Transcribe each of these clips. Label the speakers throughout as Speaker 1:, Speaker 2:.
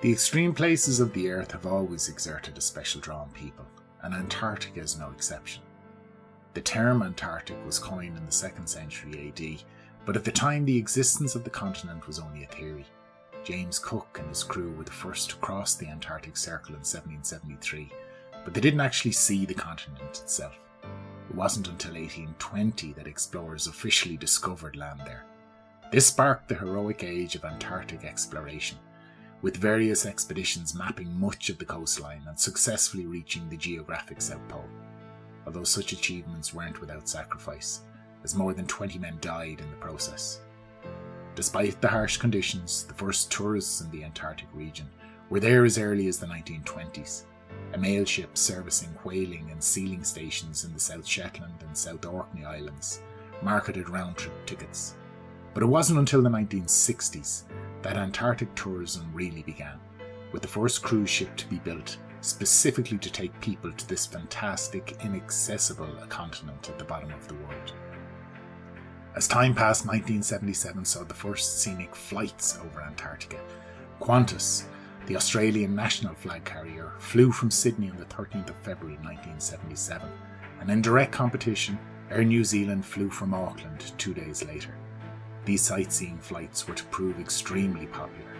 Speaker 1: The extreme places of the Earth have always exerted a special draw on people, and Antarctica is no exception. The term Antarctic was coined in the 2nd century AD, but at the time the existence of the continent was only a theory. James Cook and his crew were the first to cross the Antarctic Circle in 1773, but they didn't actually see the continent itself. It wasn't until 1820 that explorers officially discovered land there. This sparked the heroic age of Antarctic exploration, with various expeditions mapping much of the coastline and successfully reaching the geographic South Pole. Although such achievements weren't without sacrifice, as more than 20 men died in the process. Despite the harsh conditions, the first tourists in the Antarctic region were there as early as the 1920s. A mail ship servicing whaling and sealing stations in the South Shetland and South Orkney Islands marketed round-trip tickets. But it wasn't until the 1960s that Antarctic tourism really began, with the first cruise ship to be built specifically to take people to this fantastic, inaccessible continent at the bottom of the world. As time passed, 1977 saw the first scenic flights over Antarctica. Qantas, the Australian national flag carrier, flew from Sydney on the 13th of February 1977, and in direct competition, Air New Zealand flew from Auckland 2 days later. These sightseeing flights were to prove extremely popular,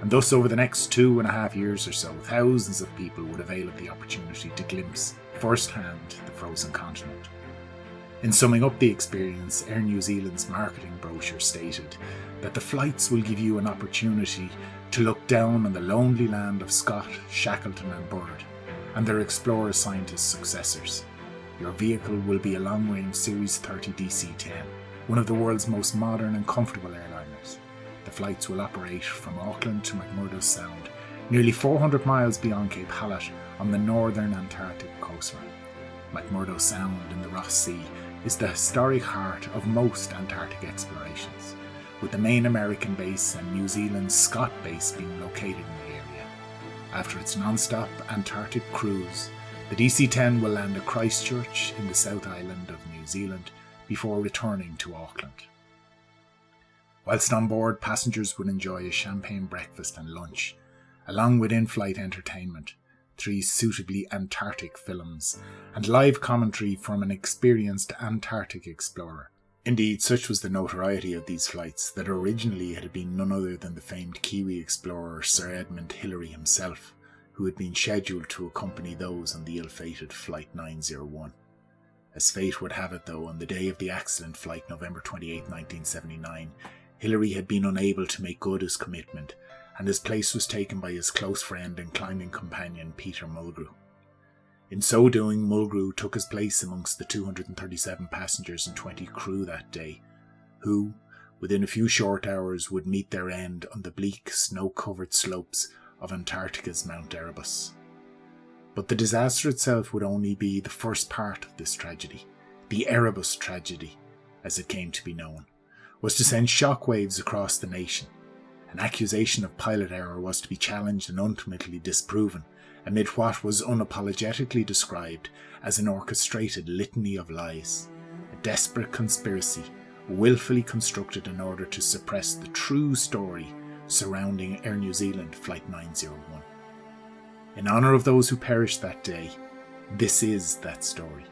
Speaker 1: and thus over the next 2.5 years or so, thousands of people would avail of the opportunity to glimpse firsthand the frozen continent. In summing up the experience, Air New Zealand's marketing brochure stated that the flights will give you an opportunity to look down on the lonely land of Scott, Shackleton and Byrd, and their Explorer scientist successors. Your vehicle will be a long-range Series 30 DC-10, one of the world's most modern and comfortable airliners. The flights will operate from Auckland to McMurdo Sound, nearly 400 miles beyond Cape Hallett on the northern Antarctic coastline. McMurdo Sound in the Ross Sea is the historic heart of most Antarctic explorations, with the main American base and New Zealand's Scott base being located in the area. After its non-stop Antarctic cruise, the DC-10 will land at Christchurch in the South Island of New Zealand before returning to Auckland. Whilst on board, passengers would enjoy a champagne breakfast and lunch, along with in-flight entertainment, 3 suitably Antarctic films, and live commentary from an experienced Antarctic explorer. Indeed, such was the notoriety of these flights that originally it had been none other than the famed Kiwi explorer Sir Edmund Hillary himself, who had been scheduled to accompany those on the ill-fated Flight 901. As fate would have it though, on the day of the accident, flight November 28, 1979, Hillary had been unable to make good his commitment, and his place was taken by his close friend and climbing companion Peter Mulgrew. In so doing, Mulgrew took his place amongst the 237 passengers and 20 crew that day, who, within a few short hours, would meet their end on the bleak, snow-covered slopes of Antarctica's Mt.Erebus. But the disaster itself would only be the first part of this tragedy. The Erebus tragedy, as it came to be known, was to send shockwaves across the nation. An accusation of pilot error was to be challenged and ultimately disproven, amid what was unapologetically described as an orchestrated litany of lies, a desperate conspiracy willfully constructed in order to suppress the true story surrounding Air New Zealand Flight 901. In honour of those who perished that day, this is that story.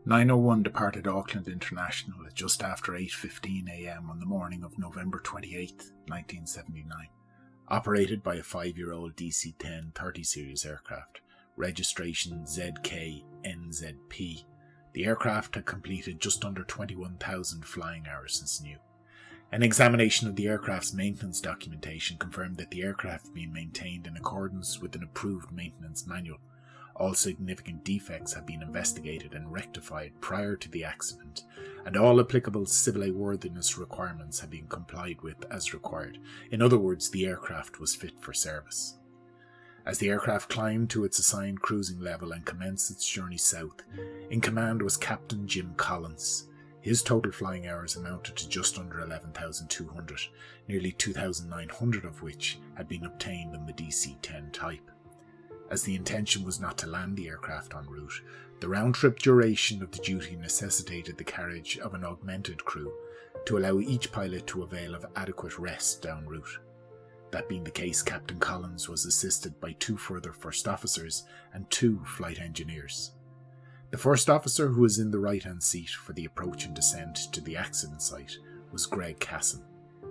Speaker 1: 901 departed Auckland International at just after 8:15 a.m. on the morning of November 28, 1979, operated by a 5-year-old DC-10 30 series aircraft, registration ZK-NZP. The aircraft had completed just under 21,000 flying hours since new. An examination of the aircraft's maintenance documentation confirmed that the aircraft had been maintained in accordance with an approved maintenance manual. All significant defects had been investigated and rectified prior to the accident, and all applicable civil airworthiness requirements had been complied with as required. In other words, the aircraft was fit for service. As the aircraft climbed to its assigned cruising level and commenced its journey south, in command was Captain Jim Collins. His total flying hours amounted to just under 11,200, nearly 2,900 of which had been obtained in the DC-10 type. As the intention was not to land the aircraft en route, the round-trip duration of the duty necessitated the carriage of an augmented crew to allow each pilot to avail of adequate rest en route. That being the case, Captain Collins was assisted by 2 further first officers and 2 flight engineers. The first officer, who was in the right-hand seat for the approach and descent to the accident site, was Greg Cassin.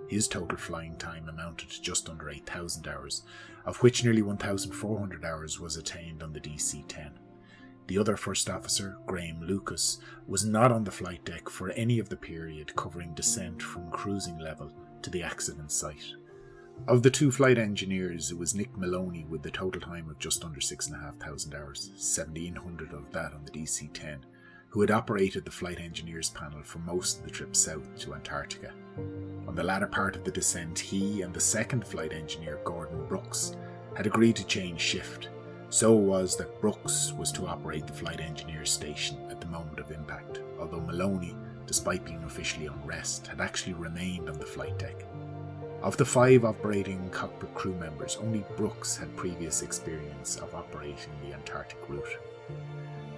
Speaker 1: His total flying time amounted to just under 8,000 hours, of which nearly 1,400 hours was attained on the DC-10. The other first officer, Graham Lucas, was not on the flight deck for any of the period covering descent from cruising level to the accident site. Of the 2 flight engineers, it was Nick Maloney with the total time of just under 6,500 hours, 1,700 of that on the DC-10, who had operated the flight engineers panel for most of the trip south to Antarctica. On the latter part of the descent, he and the second flight engineer, Gordon Brooks, had agreed to change shift. So it was that Brooks was to operate the flight engineers station at the moment of impact, although Maloney, despite being officially on rest, had actually remained on the flight deck. Of the 5 operating cockpit crew members, only Brooks had previous experience of operating the Antarctic route.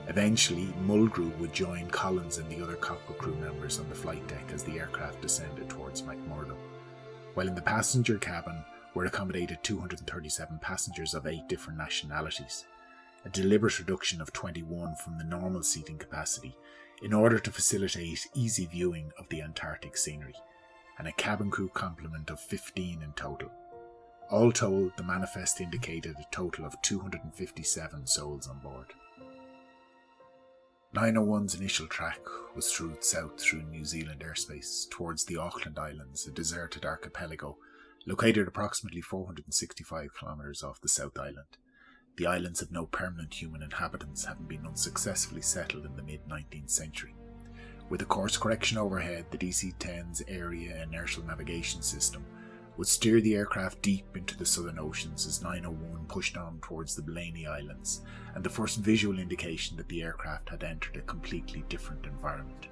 Speaker 1: Eventually, Mulgrew would join Collins and the other cockpit crew members on the flight deck as the aircraft descended towards McMurdo, while in the passenger cabin were accommodated 237 passengers of 8 different nationalities, a deliberate reduction of 21 from the normal seating capacity in order to facilitate easy viewing of the Antarctic scenery, and a cabin crew complement of 15 in total. All told, the manifest indicated a total of 257 souls on board. 901's initial track was south through New Zealand airspace towards the Auckland Islands, a deserted archipelago located approximately 465 kilometres off the South Island. The islands have no permanent human inhabitants, having been unsuccessfully settled in the mid-19th century. With a course correction overhead, the DC-10's area inertial navigation system would steer the aircraft deep into the Southern Oceans as 901 pushed on towards the Blaney Islands, and the first visual indication that the aircraft had entered a completely different environment.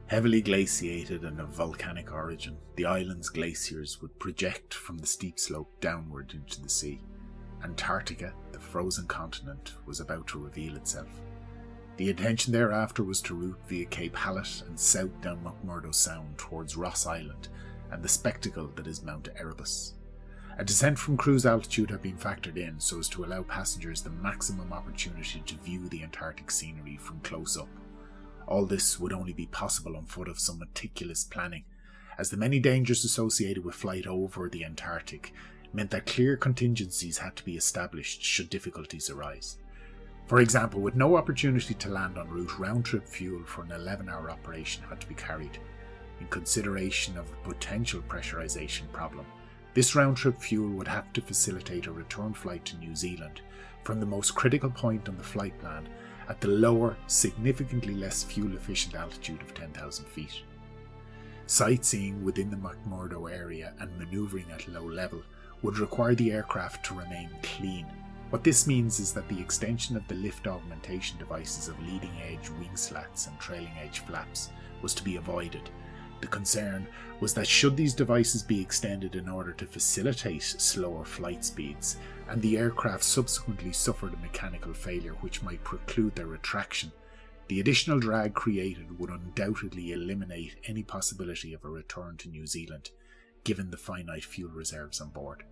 Speaker 1: Heavily glaciated and of volcanic origin, the island's glaciers would project from the steep slope downward into the sea. Antarctica, the frozen continent, was about to reveal itself. The intention thereafter was to route via Cape Hallett and south down McMurdo Sound towards Ross Island and the spectacle that is Mt.Erebus. A descent from cruise altitude had been factored in so as to allow passengers the maximum opportunity to view the Antarctic scenery from close up. All this would only be possible on foot of some meticulous planning, as the many dangers associated with flight over the Antarctic meant that clear contingencies had to be established should difficulties arise. For example, with no opportunity to land en route, round-trip fuel for an 11-hour operation had to be carried. In consideration of the potential pressurization problem, this round-trip fuel would have to facilitate a return flight to New Zealand from the most critical point on the flight plan at the lower, significantly less fuel-efficient altitude of 10,000 feet. Sightseeing within the McMurdo area and manoeuvring at low level would require the aircraft to remain clean. What this means is that the extension of the lift augmentation devices of leading-edge wing slats and trailing-edge flaps was to be avoided. The concern was that should these devices be extended in order to facilitate slower flight speeds, and the aircraft subsequently suffered a mechanical failure which might preclude their retraction, the additional drag created would undoubtedly eliminate any possibility of a return to New Zealand, given the finite fuel reserves on board.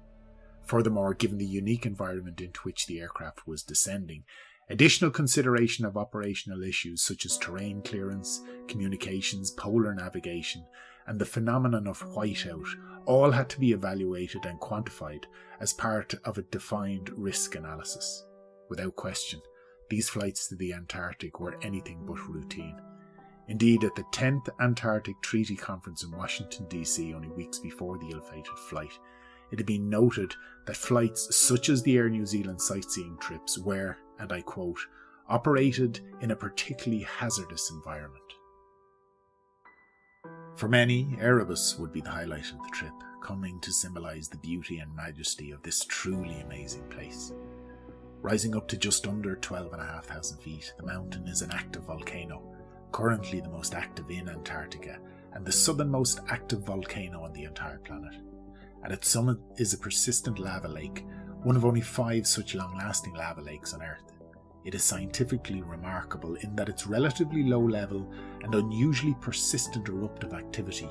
Speaker 1: Furthermore, given the unique environment into which the aircraft was descending, Additional consideration of operational issues such as terrain clearance, communications, polar navigation, and the phenomenon of whiteout all had to be evaluated and quantified as part of a defined risk analysis. Without question, these flights to the Antarctic were anything but routine. Indeed, at the 10th Antarctic Treaty Conference in Washington, D.C. only weeks before the ill-fated flight, it had been noted that flights such as the Air New Zealand sightseeing trips were, and I quote, operated in a particularly hazardous environment. For many, Erebus would be the highlight of the trip, coming to symbolise the beauty and majesty of this truly amazing place. Rising up to just under 12,500 feet, the mountain is an active volcano, currently the most active in Antarctica, and the southernmost active volcano on the entire planet. At its summit is a persistent lava lake, one of only 5 such long-lasting lava lakes on Earth. It is scientifically remarkable in that its relatively low level and unusually persistent eruptive activity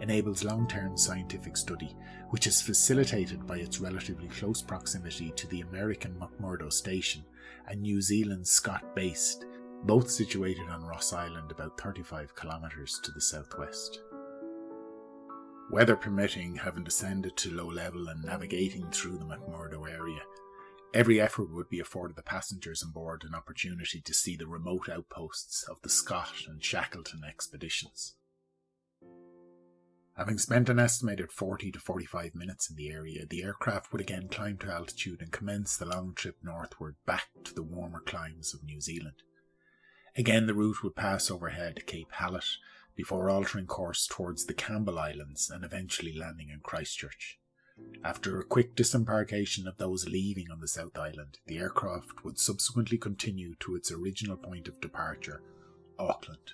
Speaker 1: enables long-term scientific study, which is facilitated by its relatively close proximity to the American McMurdo station and New Zealand's Scott base, both situated on Ross Island about 35 kilometres to the southwest. Weather permitting, having descended to low level and navigating through the McMurdo area, every effort would be afforded the passengers on board an opportunity to see the remote outposts of the Scott and Shackleton expeditions. Having spent an estimated 40 to 45 minutes in the area, the aircraft would again climb to altitude and commence the long trip northward back to the warmer climes of New Zealand. Again, the route would pass overhead Cape Hallett before altering course towards the Campbell Islands and eventually landing in Christchurch. After a quick disembarkation of those leaving on the South Island, the aircraft would subsequently continue to its original point of departure, Auckland.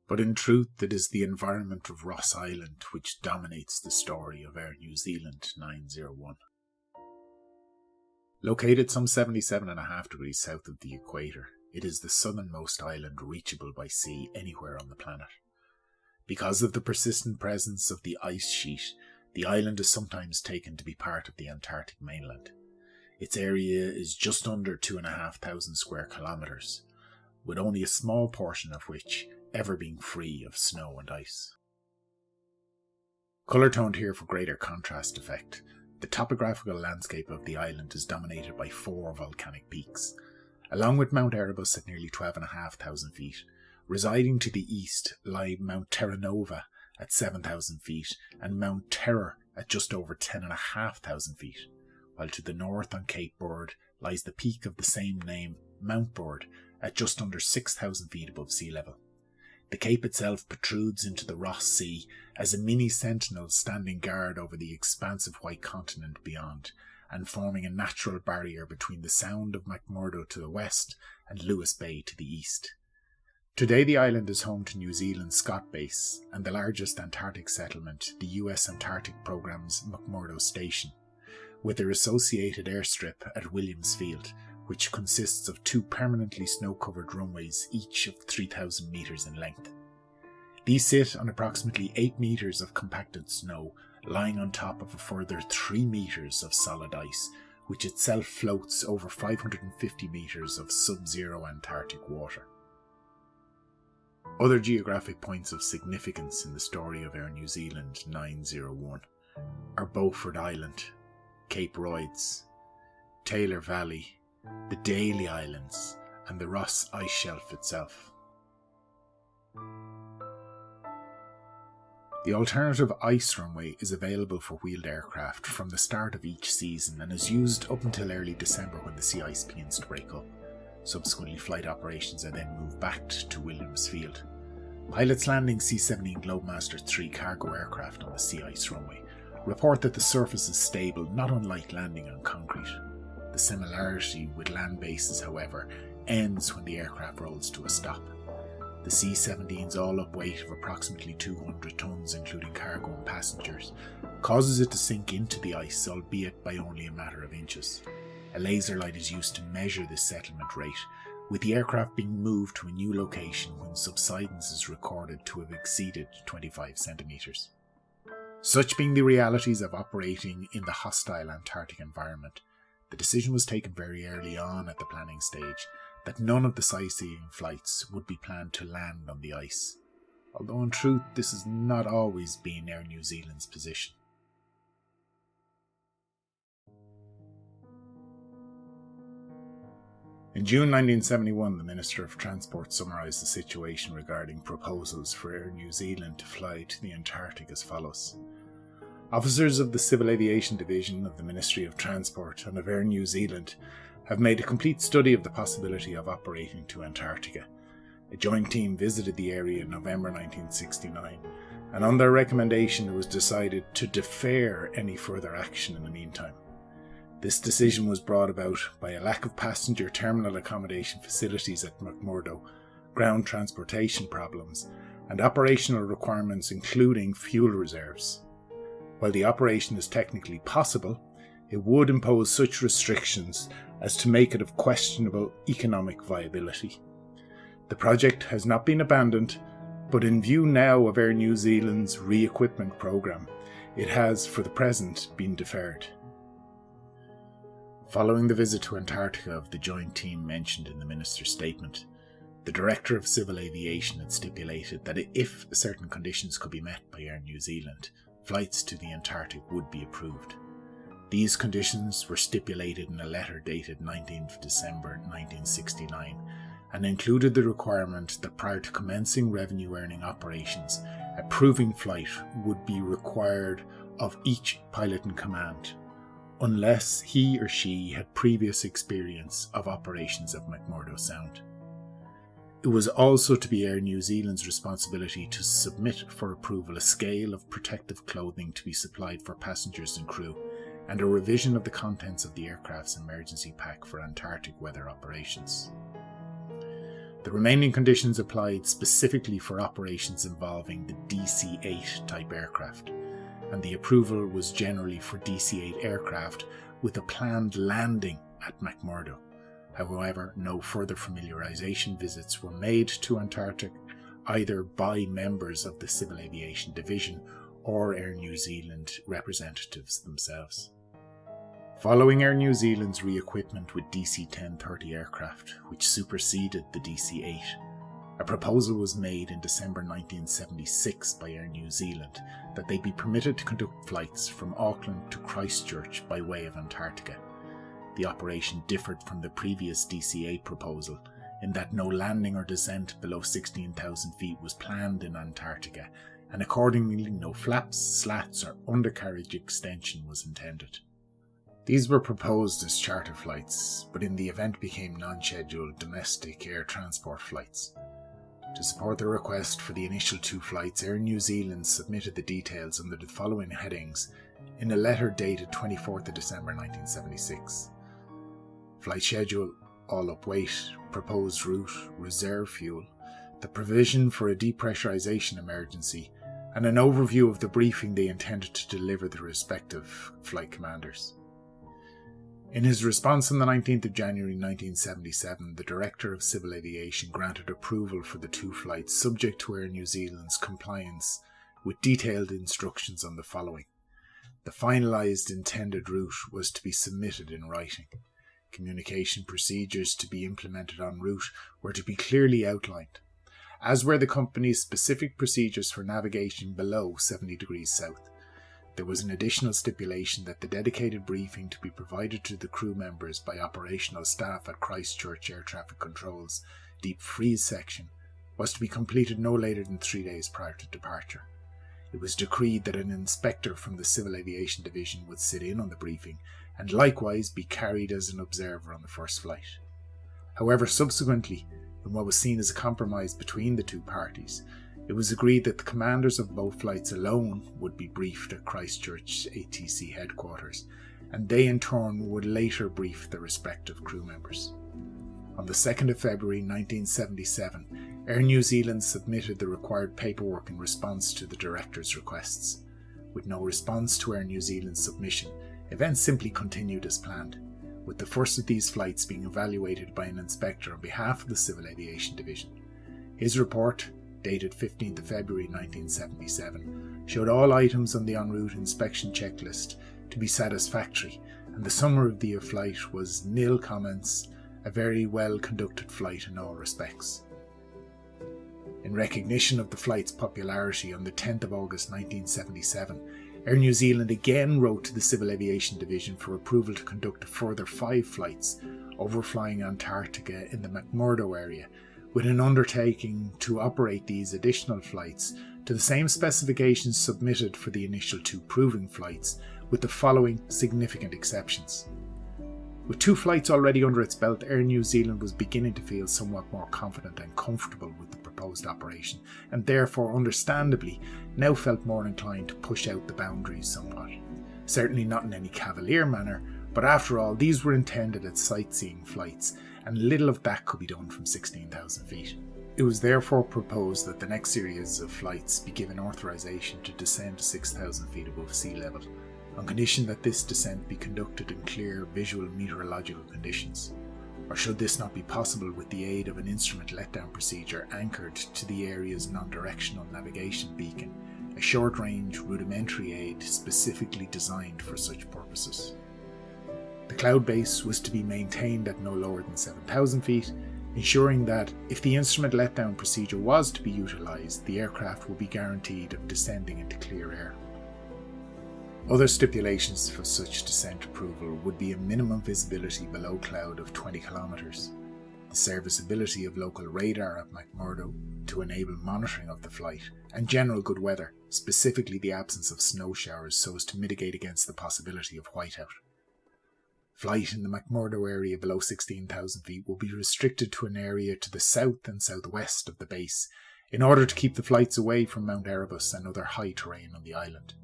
Speaker 1: But in truth, it is the environment of Ross Island which dominates the story of Air New Zealand 901. Located some 77.5 degrees south of the equator, it is the southernmost island reachable by sea anywhere on the planet. Because of the persistent presence of the ice sheet, the island is sometimes taken to be part of the Antarctic mainland. Its area is just under 2,500 square kilometres, with only a small portion of which ever being free of snow and ice. Colour-toned here for greater contrast effect, the topographical landscape of the island is dominated by 4 volcanic peaks, along with Mt.Erebus at nearly 12,500 feet. Residing to the east lie Mount Terranova at 7,000 feet and Mount Terror at just over 10,500 feet, while to the north on Cape Bird lies the peak of the same name, Mount Bird, at just under 6,000 feet above sea level. The cape itself protrudes into the Ross Sea as a mini sentinel standing guard over the expansive white continent beyond, and forming a natural barrier between the Sound of McMurdo to the west and Lewis Bay to the east. Today the island is home to New Zealand's Scott base and the largest Antarctic settlement, the US Antarctic Programme's McMurdo Station, with their associated airstrip at Williams Field, which consists of 2 permanently snow-covered runways, each of 3,000 metres in length. These sit on approximately 8 metres of compacted snow, lying on top of a further 3 metres of solid ice, which itself floats over 550 metres of sub-zero Antarctic water. Other geographic points of significance in the story of Air New Zealand 901 are Beaufort Island, Cape Royds, Taylor Valley, the Daly Islands, and the Ross Ice Shelf itself. The alternative ice runway is available for wheeled aircraft from the start of each season and is used up until early December when the sea ice begins to break up. Subsequently, flight operations are then moved back to Williams Field. Pilots landing C-17 Globemaster III cargo aircraft on the sea ice runway report that the surface is stable, not unlike landing on concrete. The similarity with land bases, however, ends when the aircraft rolls to a stop. The C-17's all-up weight of approximately 200 tons, including cargo and passengers, causes it to sink into the ice, albeit by only a matter of inches. A laser light is used to measure this settlement rate, with the aircraft being moved to a new location when subsidence is recorded to have exceeded 25 centimetres. Such being the realities of operating in the hostile Antarctic environment, the decision was taken very early on at the planning stage that none of the sightseeing flights would be planned to land on the ice, although in truth this has not always been Air New Zealand's position. In June 1971, the Minister of Transport summarised the situation regarding proposals for Air New Zealand to fly to the Antarctic as follows. Officers of the Civil Aviation Division of the Ministry of Transport and of Air New Zealand have made a complete study of the possibility of operating to Antarctica. A joint team visited the area in November 1969, and on their recommendation it was decided to defer any further action in the meantime. This decision was brought about by a lack of passenger terminal accommodation facilities at McMurdo, ground transportation problems, and operational requirements including fuel reserves. While the operation is technically possible, it would impose such restrictions as to make it of questionable economic viability. The project has not been abandoned, but in view now of Air New Zealand's re-equipment programme, it has, for the present, been deferred. Following the visit to Antarctica of the joint team mentioned in the Minister's statement, the Director of Civil Aviation had stipulated that if certain conditions could be met by Air New Zealand, flights to the Antarctic would be approved. These conditions were stipulated in a letter dated 19th December 1969 and included the requirement that prior to commencing revenue-earning operations, a proving flight would be required of each pilot in command, unless he or she had previous experience of operations of McMurdo Sound. It was also to be Air New Zealand's responsibility to submit for approval a scale of protective clothing to be supplied for passengers and crew, and a revision of the contents of the aircraft's emergency pack for Antarctic weather operations. The remaining conditions applied specifically for operations involving the DC-8 type aircraft, and the approval was generally for DC-8 aircraft with a planned landing at McMurdo. However, no further familiarisation visits were made to Antarctic, either by members of the Civil Aviation Division or Air New Zealand representatives themselves. Following Air New Zealand's re-equipment with DC-1030 aircraft, which superseded the DC-8, a proposal was made in December 1976 by Air New Zealand that they be permitted to conduct flights from Auckland to Christchurch by way of Antarctica. The operation differed from the previous DC-8 proposal in that no landing or descent below 16,000 feet was planned in Antarctica, and accordingly no flaps, slats or undercarriage extension was intended. These were proposed as charter flights, but in the event became non-scheduled domestic air transport flights. To support the request for the initial two flights, Air New Zealand submitted the details under the following headings in a letter dated 24th of December 1976. Flight schedule, all-up weight, proposed route, reserve fuel, the provision for a depressurization emergency, and an overview of the briefing they intended to deliver the respective flight commanders. In his response on the 19th of January 1977, the Director of Civil Aviation granted approval for the two flights subject to Air New Zealand's compliance with detailed instructions on the following. The finalised intended route was to be submitted in writing. Communication procedures to be implemented en route were to be clearly outlined, as were the company's specific procedures for navigation below 70 degrees south. There was an additional stipulation that the dedicated briefing to be provided to the crew members by operational staff at Christchurch Air Traffic Control's deep freeze section was to be completed no later than 3 days prior to departure. It was decreed that an inspector from the Civil Aviation Division would sit in on the briefing and likewise be carried as an observer on the first flight. However, subsequently, in what was seen as a compromise between the two parties, it was agreed that the commanders of both flights alone would be briefed at Christchurch ATC headquarters, and they in turn would later brief the respective crew members. On the 2nd of February 1977, Air New Zealand submitted the required paperwork in response to the Director's requests. With no response to Air New Zealand's submission, events simply continued as planned, with the first of these flights being evaluated by an inspector on behalf of the Civil Aviation Division. His report, dated 15th of February 1977, showed all items on the en route inspection checklist to be satisfactory, and the summary of the flight was nil comments, a very well conducted flight in all respects. In recognition of the flight's popularity, on the 10th of August 1977, Air New Zealand again wrote to the Civil Aviation Division for approval to conduct a further 5 flights overflying Antarctica in the McMurdo area, with an undertaking to operate these additional flights to the same specifications submitted for the initial 2 proving flights, with the following significant exceptions. With 2 flights already under its belt, Air New Zealand was beginning to feel somewhat more confident and comfortable with the proposed operation, and therefore understandably now felt more inclined to push out the boundaries somewhat. Certainly not in any cavalier manner, but after all, these were intended as sightseeing flights, and little of that could be done from 16,000 feet. It was therefore proposed that the next series of flights be given authorization to descend to 6,000 feet above sea level, on condition that this descent be conducted in clear visual meteorological conditions. Or should this not be possible, with the aid of an instrument letdown procedure anchored to the area's non-directional navigation beacon, a short-range rudimentary aid specifically designed for such purposes. The cloud base was to be maintained at no lower than 7,000 feet, ensuring that if the instrument letdown procedure was to be utilised, the aircraft would be guaranteed of descending into clear air. Other stipulations for such descent approval would be a minimum visibility below cloud of 20 kilometres, the serviceability of local radar at McMurdo to enable monitoring of the flight, and general good weather, specifically the absence of snow showers so as to mitigate against the possibility of whiteout. Flight in the McMurdo area below 16,000 feet will be restricted to an area to the south and southwest of the base, in order to keep the flights away from Mt.Erebus and other high terrain on the island.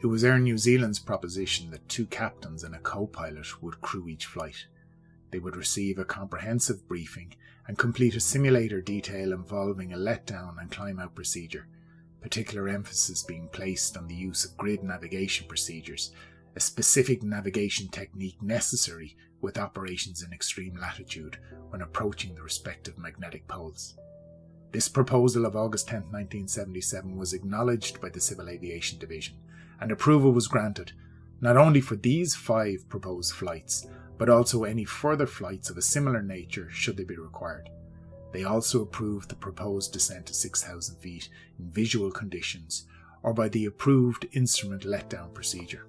Speaker 1: It was Air New Zealand's proposition that 2 captains and a co-pilot would crew each flight. They would receive a comprehensive briefing and complete a simulator detail involving a letdown and climb-out procedure, particular emphasis being placed on the use of grid navigation procedures, a specific navigation technique necessary with operations in extreme latitude when approaching the respective magnetic poles. This proposal of August 10, 1977 was acknowledged by the Civil Aviation Division, and approval was granted not only for these 5 proposed flights, but also any further flights of a similar nature should they be required. They also approved the proposed descent to 6,000 feet in visual conditions, or by the approved instrument letdown procedure.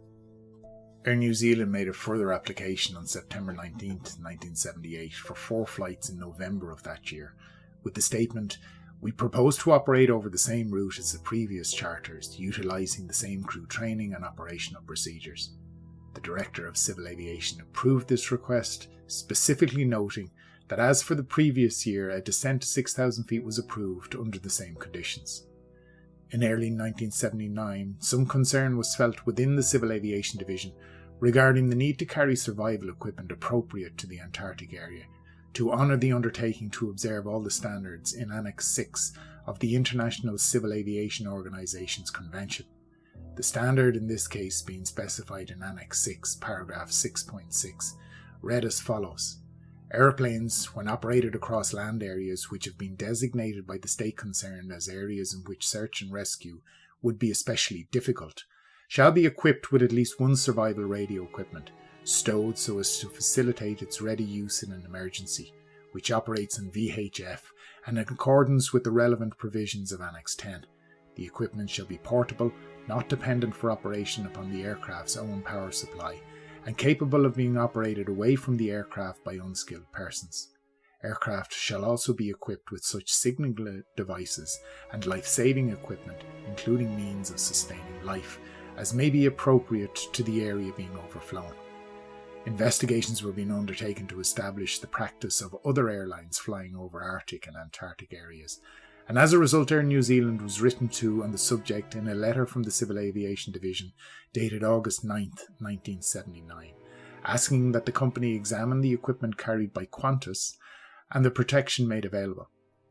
Speaker 1: Air New Zealand made a further application on September 19, 1978 for 4 flights in November of that year, with the statement, "We propose to operate over the same route as the previous charters, utilising the same crew training and operational procedures." The Director of Civil Aviation approved this request, specifically noting that as for the previous year, a descent to 6,000 feet was approved under the same conditions. In early 1979, some concern was felt within the Civil Aviation Division regarding the need to carry survival equipment appropriate to the Antarctic area, to honour the undertaking to observe all the standards in Annex 6 of the International Civil Aviation Organization's Convention. The standard in this case being specified in Annex 6, paragraph 6.6, read as follows: "Aeroplanes, when operated across land areas which have been designated by the state concerned as areas in which search and rescue would be especially difficult, shall be equipped with at least one survival radio equipment, stowed so as to facilitate its ready use in an emergency, which operates in VHF and in accordance with the relevant provisions of Annex 10. The equipment shall be portable, not dependent for operation upon the aircraft's own power supply, and capable of being operated away from the aircraft by unskilled persons. Aircraft shall also be equipped with such signaling devices and life-saving equipment, including means of sustaining life, as may be appropriate to the area being overflown. Investigations were being undertaken to establish the practice of other airlines flying over Arctic and Antarctic areas, and as a result Air New Zealand was written to on the subject in a letter from the Civil Aviation Division dated August 9, 1979, asking that the company examine the equipment carried by Qantas and the protection made available,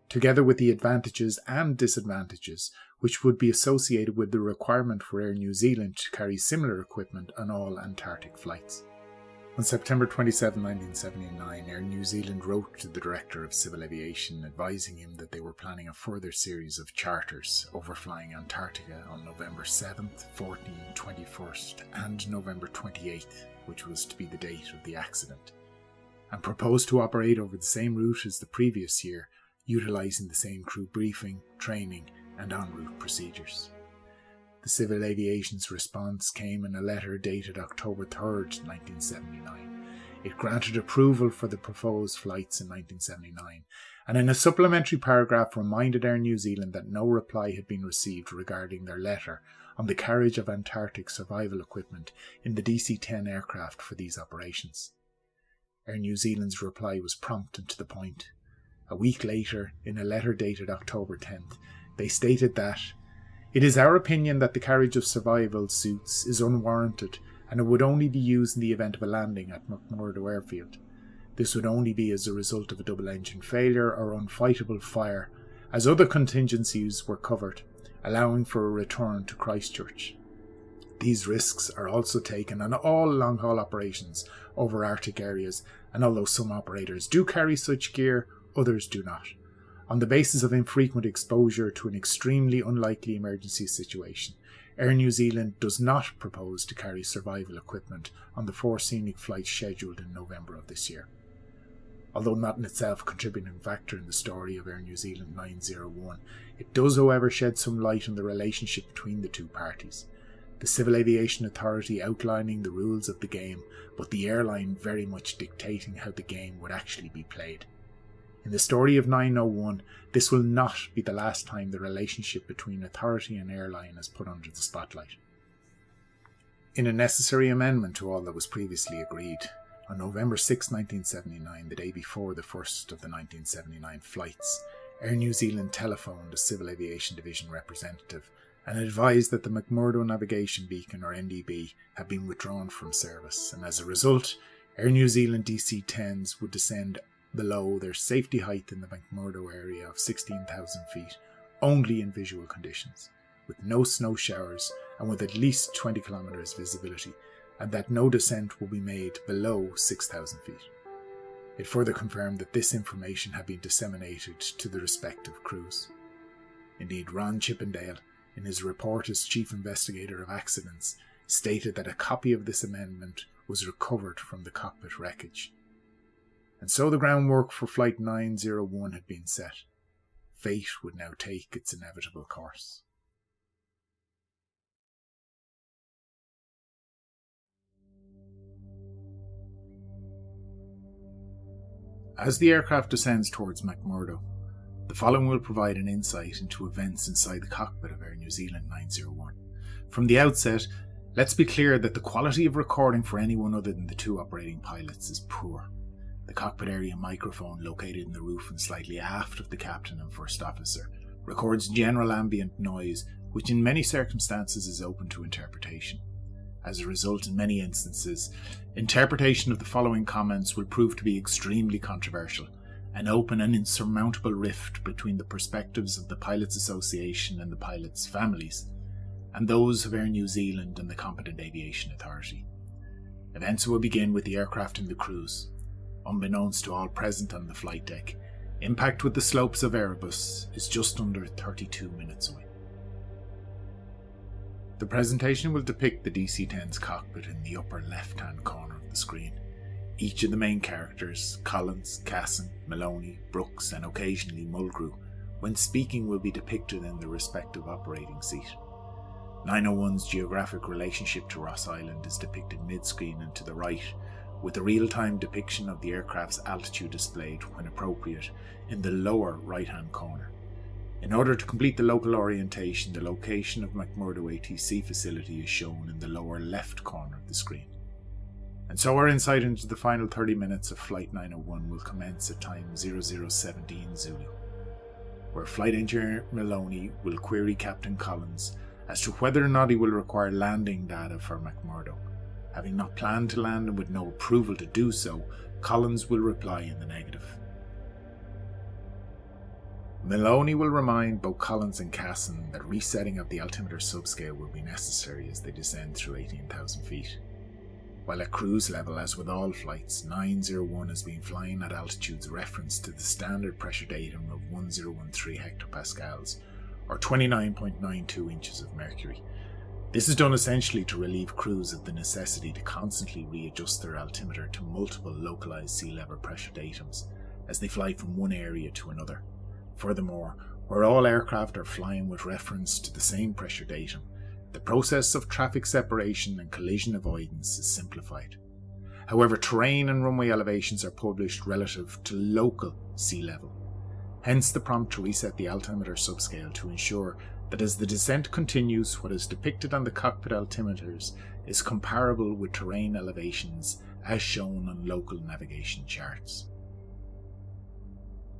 Speaker 1: together with the advantages and disadvantages which would be associated with the requirement for Air New Zealand to carry similar equipment on all Antarctic flights. On September 27, 1979, Air New Zealand wrote to the Director of Civil Aviation advising him that they were planning a further series of charters overflying Antarctica on November 7th, 14th, 21st and November 28th, which was to be the date of the accident, and proposed to operate over the same route as the previous year, utilising the same crew briefing, training and en route procedures. The Civil Aviation's response came in a letter dated October 3rd, 1979. It granted approval for the proposed flights in 1979, and in a supplementary paragraph reminded Air New Zealand that no reply had been received regarding their letter on the carriage of Antarctic survival equipment in the DC-10 aircraft for these operations. Air New Zealand's reply was prompt and to the point. A week later, in a letter dated October 10th, they stated that it is our opinion that the carriage of survival suits is unwarranted and it would only be used in the event of a landing at McMurdo airfield. This would only be as a result of a double-engine failure or unfightable fire, as other contingencies were covered, allowing for a return to Christchurch. These risks are also taken on all long-haul operations over Arctic areas, and although some operators do carry such gear, others do not. On the basis of infrequent exposure to an extremely unlikely emergency situation, Air New Zealand does not propose to carry survival equipment on the 4 scenic flights scheduled in November of this year. Although not in itself a contributing factor in the story of Air New Zealand 901, it does however shed some light on the relationship between the two parties. The Civil Aviation Authority outlining the rules of the game, but the airline very much dictating how the game would actually be played. In the story of 901, this will not be the last time the relationship between authority and airline is put under the spotlight. In a necessary amendment to all that was previously agreed, on November 6, 1979, the day before the first of the 1979 flights, Air New Zealand telephoned a Civil Aviation Division representative and advised that the McMurdo navigation beacon, or NDB, had been withdrawn from service, and as a result, Air New Zealand DC-10s would descend below their safety height in the McMurdo area of 16,000 feet, only in visual conditions, with no snow showers and with at least 20 kilometres visibility, and that no descent will be made below 6,000 feet. It further confirmed that this information had been disseminated to the respective crews. Indeed, Ron Chippendale, in his report as Chief Investigator of Accidents, stated that a copy of this amendment was recovered from the cockpit wreckage. And so the groundwork for Flight 901 had been set. Fate would now take its inevitable course. As the aircraft descends towards McMurdo, the following will provide an insight into events inside the cockpit of Air New Zealand 901. From the outset, let's be clear that the quality of recording for anyone other than the two operating pilots is poor. The cockpit area microphone, located in the roof and slightly aft of the captain and first officer, records general ambient noise, which in many circumstances is open to interpretation. As a result, in many instances, interpretation of the following comments will prove to be extremely controversial, an open and insurmountable rift between the perspectives of the Pilots Association and the pilots' families, and those of Air New Zealand and the competent aviation authority. Events will begin with the aircraft in the cruise. Unbeknownst to all present on the flight deck, impact with the slopes of Erebus is just under 32 minutes away. The presentation will depict the DC-10's cockpit in the upper left-hand corner of the screen. Each of the main characters, Collins, Cassin, Maloney, Brooks and occasionally Mulgrew, when speaking will be depicted in their respective operating seat. 901's geographic relationship to Ross Island is depicted mid-screen and to the right, with a real-time depiction of the aircraft's altitude displayed when appropriate in the lower right-hand corner. In order to complete the local orientation, the location of McMurdo ATC facility is shown in the lower left corner of the screen. And so our insight into the final 30 minutes of Flight 901 will commence at time 0017 Zulu, where Flight Engineer Maloney will query Captain Collins as to whether or not he will require landing data for McMurdo. Having not planned to land and with no approval to do so, Collins will reply in the negative. Maloney will remind both Collins and Cassin that resetting of the altimeter subscale will be necessary as they descend through 18,000 feet. While at cruise level, as with all flights, 901 has been flying at altitudes referenced to the standard pressure datum of 1013 hectopascals, or 29.92 inches of mercury. This is done essentially to relieve crews of the necessity to constantly readjust their altimeter to multiple localized sea level pressure datums as they fly from one area to another. Furthermore, where all aircraft are flying with reference to the same pressure datum, the process of traffic separation and collision avoidance is simplified. However, terrain and runway elevations are published relative to local sea level. Hence the prompt to reset the altimeter subscale to ensure that as the descent continues, what is depicted on the cockpit altimeters is comparable with terrain elevations as shown on local navigation charts.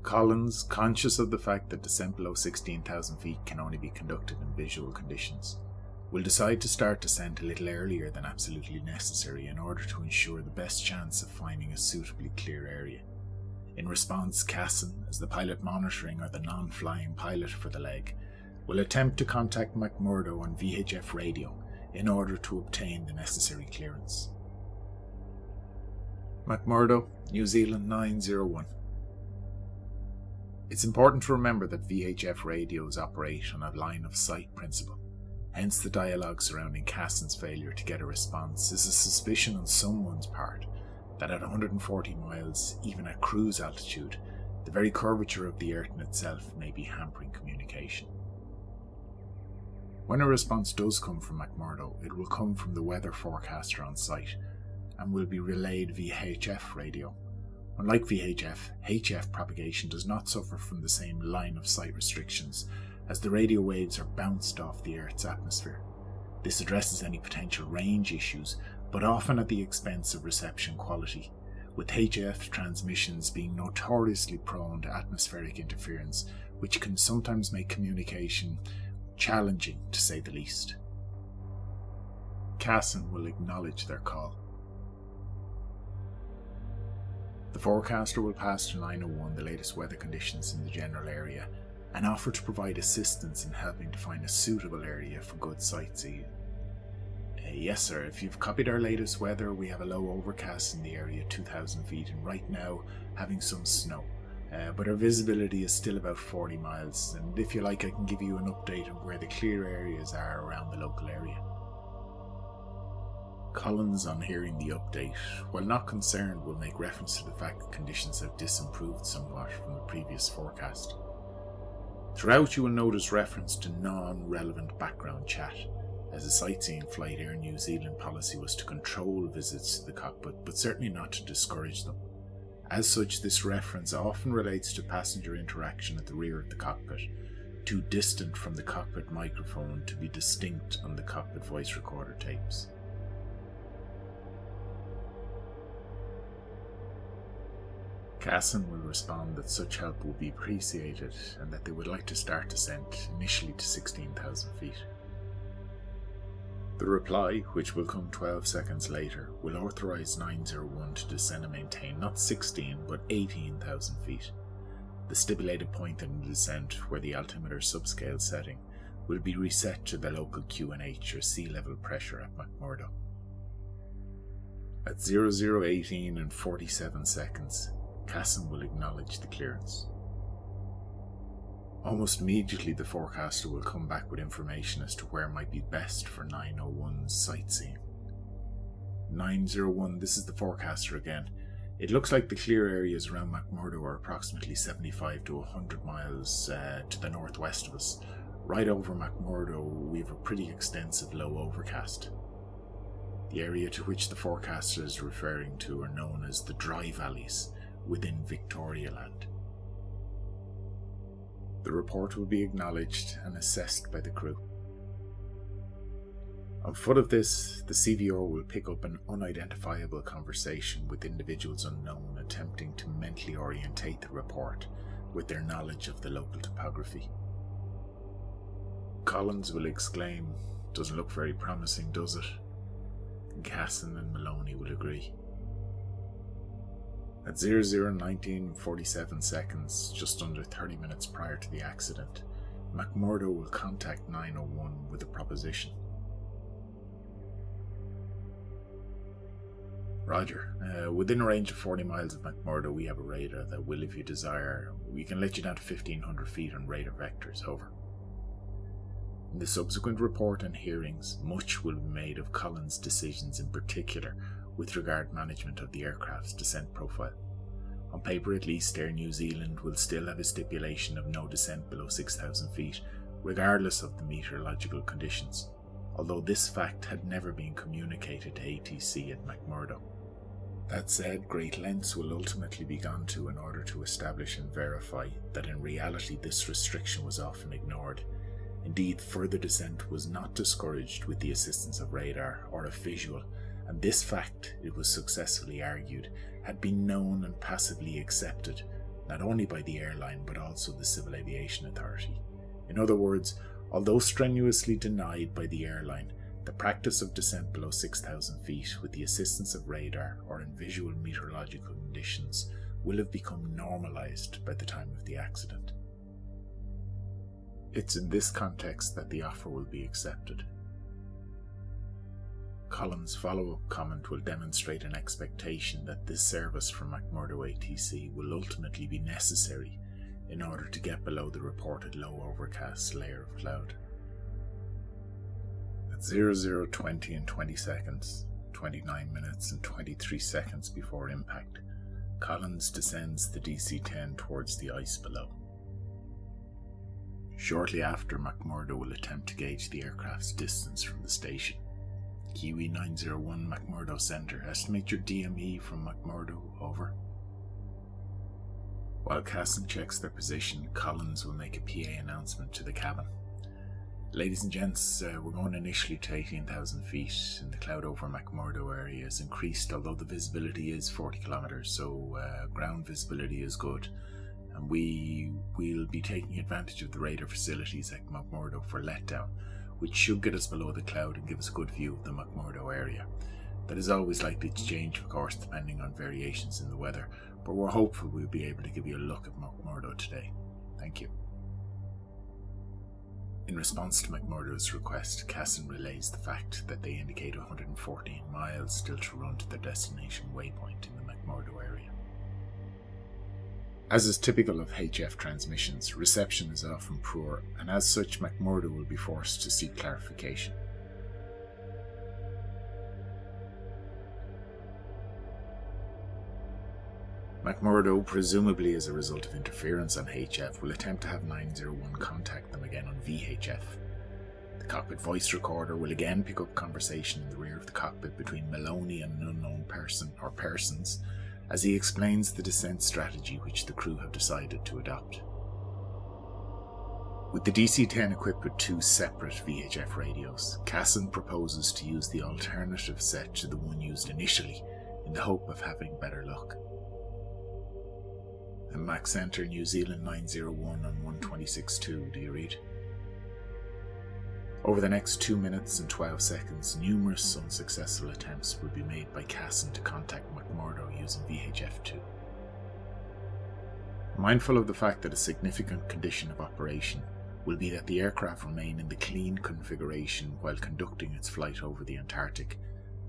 Speaker 1: Collins, conscious of the fact that descent below 16,000 feet can only be conducted in visual conditions, will decide to start descent a little earlier than absolutely necessary in order to ensure the best chance of finding a suitably clear area. In response, Cassin, as the pilot monitoring or the non-flying pilot for the leg, will attempt to contact McMurdo on VHF radio in order to obtain the necessary clearance. McMurdo, New Zealand 901. It's important to remember that VHF radios operate on a line of sight principle. Hence the dialogue surrounding Cassin's failure to get a response is a suspicion on someone's part that at 140 miles, even at cruise altitude, the very curvature of the Earth in itself may be hampering communication. When a response does come from McMurdo, it will come from the weather forecaster on site and will be relayed via HF radio. Unlike VHF, HF propagation does not suffer from the same line of sight restrictions, as the radio waves are bounced off the Earth's atmosphere. This addresses any potential range issues, but often at the expense of reception quality, with HF transmissions being notoriously prone to atmospheric interference, which can sometimes make communication challenging, to say the least. Cassin will acknowledge their call. The forecaster will pass to 901 the latest weather conditions in the general area and offer to provide assistance in helping to find a suitable area for good sightseeing. Yes sir, if you've copied our latest weather, we have a low overcast in the area 2,000 feet and right now having some snow. But our visibility is still about 40 miles, and if you like I can give you an update on where the clear areas are around the local area. Collins, on hearing the update, while not concerned, will make reference to the fact that conditions have disimproved somewhat from the previous forecast. Throughout you will notice reference to non-relevant background chat, as a sightseeing flight Air New Zealand policy was to control visits to the cockpit, but certainly not to discourage them. As such, this reference often relates to passenger interaction at the rear of the cockpit, too distant from the cockpit microphone to be distinct on the cockpit voice recorder tapes. Cassin will respond that such help will be appreciated and that they would like to start descent initially to 16,000 feet. The reply, which will come 12 seconds later, will authorise 901 to descend and maintain not 16 but 18,000 feet. The stipulated point in the descent, where the altimeter subscale setting, will be reset to the local QNH or sea level pressure at McMurdo. At 0018 and 47 seconds, Cassin will acknowledge the clearance. Almost immediately the forecaster will come back with information as to where might be best for 901's sightseeing. 901, this is the forecaster again. It looks like the clear areas around McMurdo are approximately 75 to 100 miles to the northwest of us. Right over McMurdo we have a pretty extensive low overcast. The area to which the forecaster is referring to are known as the dry valleys within Victoria Land. The report will be acknowledged and assessed by the crew. On foot of this, the CVO will pick up an unidentifiable conversation with individuals unknown attempting to mentally orientate the report with their knowledge of the local topography. Collins will exclaim, "Doesn't look very promising, does it?" And Cassin and Maloney will agree. At 0019 47 seconds, just under 30 minutes prior to the accident, McMurdo will contact 901 with a proposition. Roger. Within a range of 40 miles of McMurdo, we have a radar that will, if you desire, we can let you down to 1500 feet on radar vectors. Over. In the subsequent report and hearings, much will be made of Collins' decisions in particular with regard management of the aircraft's descent profile. On paper at least, Air New Zealand will still have a stipulation of no descent below 6,000 feet, regardless of the meteorological conditions, although this fact had never been communicated to ATC at McMurdo. That said, great lengths will ultimately be gone to in order to establish and verify that in reality this restriction was often ignored. Indeed, further descent was not discouraged with the assistance of radar or a visual, and this fact, it was successfully argued, had been known and passively accepted, not only by the airline but also the Civil Aviation Authority. In other words, although strenuously denied by the airline, the practice of descent below 6,000 feet with the assistance of radar or in visual meteorological conditions will have become normalised by the time of the accident. It's in this context that the offer will be accepted. Collins' follow-up comment will demonstrate an expectation that this service from McMurdo ATC will ultimately be necessary in order to get below the reported low overcast layer of cloud. At 0020 and 20 seconds, 29 minutes and 23 seconds before impact, Collins descends the DC-10 towards the ice below. Shortly after, McMurdo will attempt to gauge the aircraft's distance from the station. Kiwi 901 McMurdo Centre, estimate your DME from McMurdo, over. While Cassin checks their position, Collins will make a PA announcement to the cabin. Ladies and gents, we're going initially to 18,000 feet, and the cloud over McMurdo area is increased, although the visibility is 40 kilometres, so ground visibility is good. And we will be taking advantage of the radar facilities at McMurdo for letdown, which should get us below the cloud and give us a good view of the McMurdo area. That is always likely to change, of course, depending on variations in the weather, but we're hopeful we'll be able to give you a look at McMurdo today. Thank you. In response to McMurdo's request, Cassin relays the fact that they indicate 114 miles still to run to their destination waypoint in the McMurdo area. As is typical of HF transmissions, reception is often poor, and as such McMurdo will be forced to seek clarification. McMurdo, presumably as a result of interference on HF, will attempt to have 901 contact them again on VHF. The cockpit voice recorder will again pick up conversation in the rear of the cockpit between Maloney and an unknown person or persons, as he explains the descent strategy which the crew have decided to adopt. With the DC-10 equipped with two separate VHF radios, Cassin proposes to use the alternative set to the one used initially, in the hope of having better luck. And Mac Centre New Zealand 901 on 126.2, do you read? Over the next 2 minutes and 12 seconds, numerous unsuccessful attempts will be made by Cassin to contact McMurdo using VHF-2. Mindful of the fact that a significant condition of operation will be that the aircraft remain in the clean configuration while conducting its flight over the Antarctic,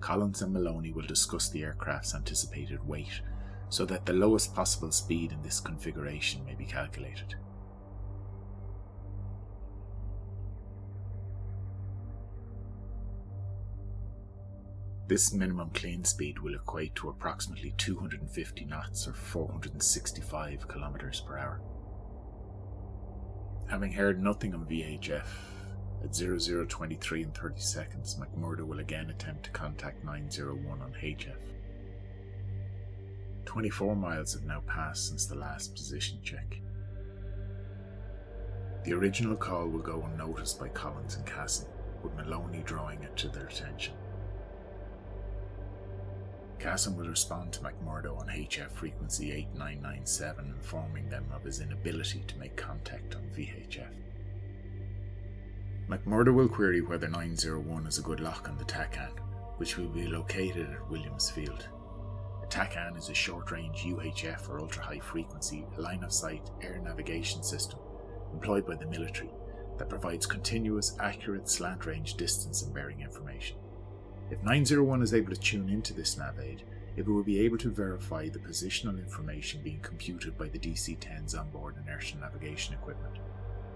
Speaker 1: Collins and Maloney will discuss the aircraft's anticipated weight so that the lowest possible speed in this configuration may be calculated. This minimum clean speed will equate to approximately 250 knots or 465 kilometers per hour. Having heard nothing on VHF, at 0023 and 30 seconds, McMurdo will again attempt to contact 901 on HF. 24 miles have now passed since the last position check. The original call will go unnoticed by Collins and Cassin, with Maloney drawing it to their attention. Cassin will respond to McMurdo on HF frequency 8997, informing them of his inability to make contact on VHF. McMurdo will query whether 901 is a good lock on the TACAN, which will be located at Williams Field. A TACAN is a short-range UHF or ultra-high frequency line-of-sight air navigation system employed by the military that provides continuous, accurate slant-range distance and bearing information. If 901 is able to tune into this nav aid, it will be able to verify the positional information being computed by the DC-10's onboard inertial navigation equipment.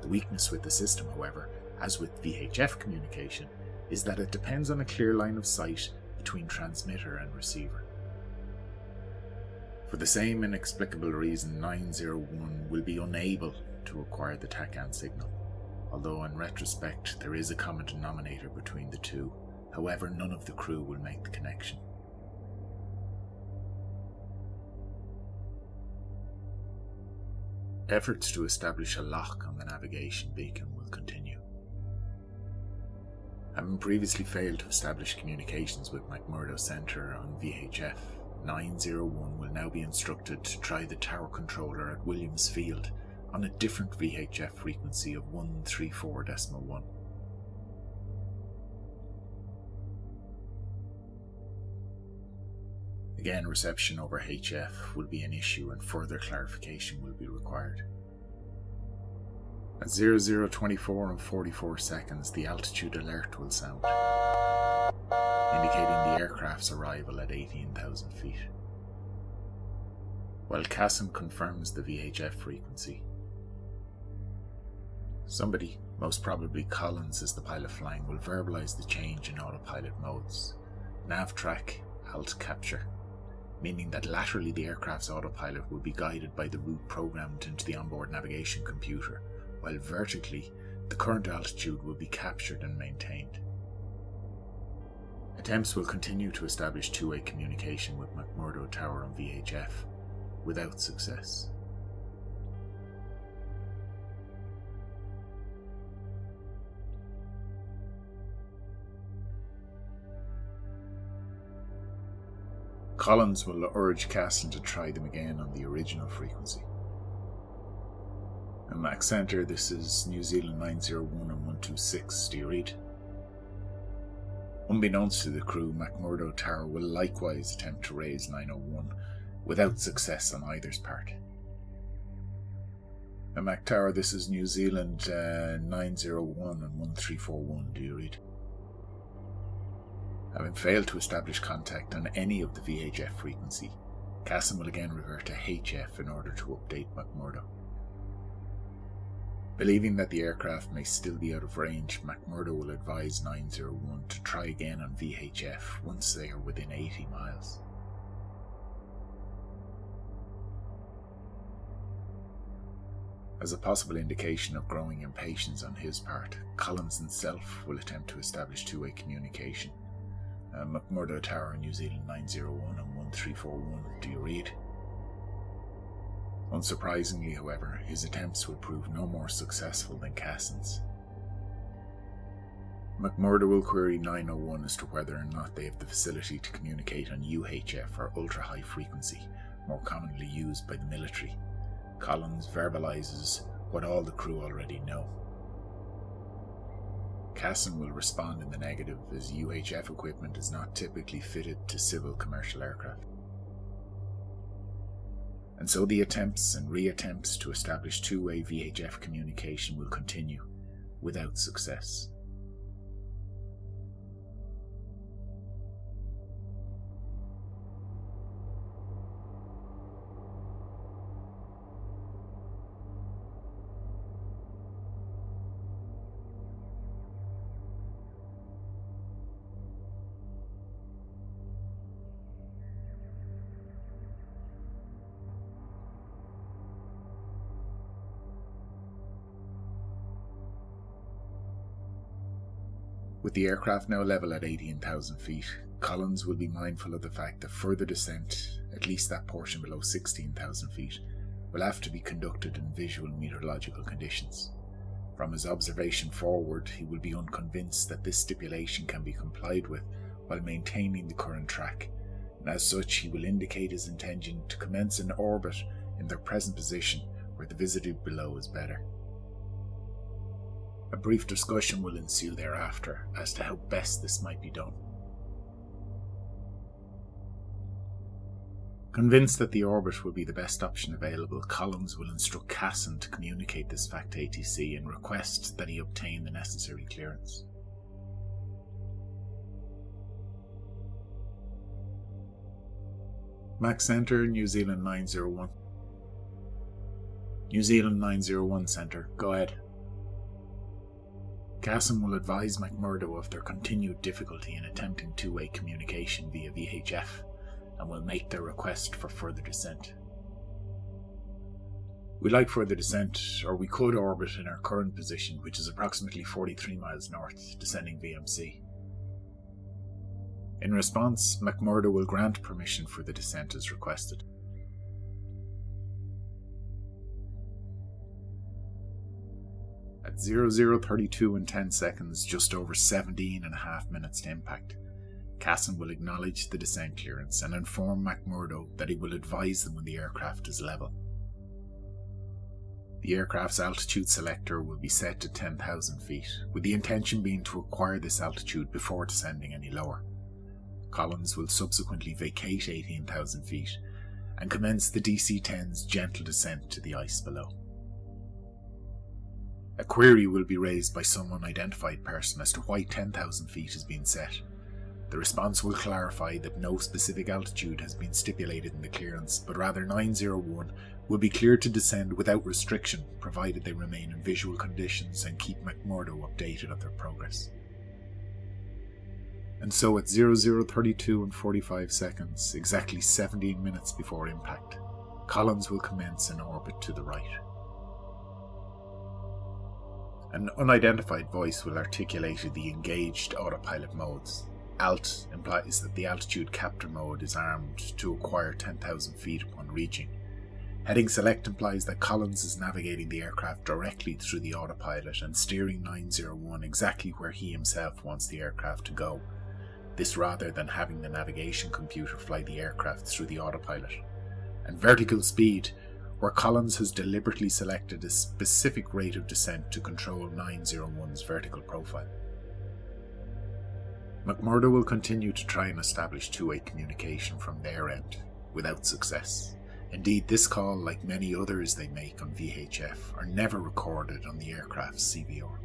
Speaker 1: The weakness with the system, however, as with VHF communication, is that it depends on a clear line of sight between transmitter and receiver. For the same inexplicable reason, 901 will be unable to acquire the TACAN signal, although in retrospect there is a common denominator between the two. However, none of the crew will make the connection. Efforts to establish a lock on the navigation beacon will continue. Having previously failed to establish communications with McMurdo Centre on VHF, 901 will now be instructed to try the tower controller at Williams Field on a different VHF frequency of 134.1. Again, reception over HF will be an issue and further clarification will be required. At 0024 and 44 seconds, the altitude alert will sound, indicating the aircraft's arrival at 18,000 feet. While Cassin confirms the VHF frequency, somebody, most probably Collins as the pilot flying, will verbalise the change in autopilot modes, nav track, alt capture, meaning that laterally the aircraft's autopilot will be guided by the route programmed into the onboard navigation computer, while vertically the current altitude will be captured and maintained. Attempts will continue to establish two-way communication with McMurdo Tower on VHF, without success. Collins will urge Cassin to try them again on the original frequency. At Mac Centre, this is New Zealand 901 and 126, do you read? Unbeknownst to the crew, McMurdo Tower will likewise attempt to raise 901, without success on either's part. At Mac Tower, this is New Zealand 901 and 1341, do you read? Having failed to establish contact on any of the VHF frequency, Cassin will again revert to HF in order to update McMurdo. Believing that the aircraft may still be out of range, McMurdo will advise 901 to try again on VHF once they are within 80 miles. As a possible indication of growing impatience on his part, Collins himself will attempt to establish two-way communication. McMurdo Tower, New Zealand 901 and 1341, do you read? Unsurprisingly, however, his attempts will prove no more successful than Cassin's. McMurdo will query 901 as to whether or not they have the facility to communicate on UHF or ultra-high frequency, more commonly used by the military. Collins verbalises what all the crew already know. Cassin will respond in the negative, as UHF equipment is not typically fitted to civil commercial aircraft. And so the attempts and re-attempts to establish two-way VHF communication will continue, without success. With the aircraft now level at 18,000 feet, Collins will be mindful of the fact that further descent, at least that portion below 16,000 feet, will have to be conducted in visual meteorological conditions. From his observation forward, he will be unconvinced that this stipulation can be complied with while maintaining the current track, and as such he will indicate his intention to commence an orbit in their present position where the visibility below is better. A brief discussion will ensue thereafter as to how best this might be done. Convinced that the orbit will be the best option available, Collins will instruct Cassin to communicate this fact to ATC and request that he obtain the necessary clearance. Max Centre, New Zealand 901. New Zealand 901 Centre, go ahead. Cassin will advise McMurdo of their continued difficulty in attempting two-way communication via VHF and will make their request for further descent. We'd like further descent, or we could orbit in our current position, which is approximately 43 miles north, descending VMC. In response, McMurdo will grant permission for the descent as requested. At 0032 and 10 seconds, just over 17.5 minutes to impact, Cassin will acknowledge the descent clearance and inform McMurdo that he will advise them when the aircraft is level. The aircraft's altitude selector will be set to 10,000 feet, with the intention being to acquire this altitude before descending any lower. Collins will subsequently vacate 18,000 feet and commence the DC-10's gentle descent to the ice below. A query will be raised by some unidentified person as to why 10,000 feet has been set. The response will clarify that no specific altitude has been stipulated in the clearance, but rather 901 will be cleared to descend without restriction, provided they remain in visual conditions and keep McMurdo updated of their progress. And so at 0032 and 45 seconds, exactly 17 minutes before impact, Collins will commence an orbit to the right. An unidentified voice will articulate the engaged autopilot modes. Alt implies that the altitude captor mode is armed to acquire 10,000 feet upon reaching. Heading select implies that Collins is navigating the aircraft directly through the autopilot and steering 901 exactly where he himself wants the aircraft to go. This rather than having the navigation computer fly the aircraft through the autopilot. And vertical speed, where Collins has deliberately selected a specific rate of descent to control 901's vertical profile. McMurdo will continue to try and establish two-way communication from their end, without success. Indeed, this call, like many others they make on VHF, are never recorded on the aircraft's CVR.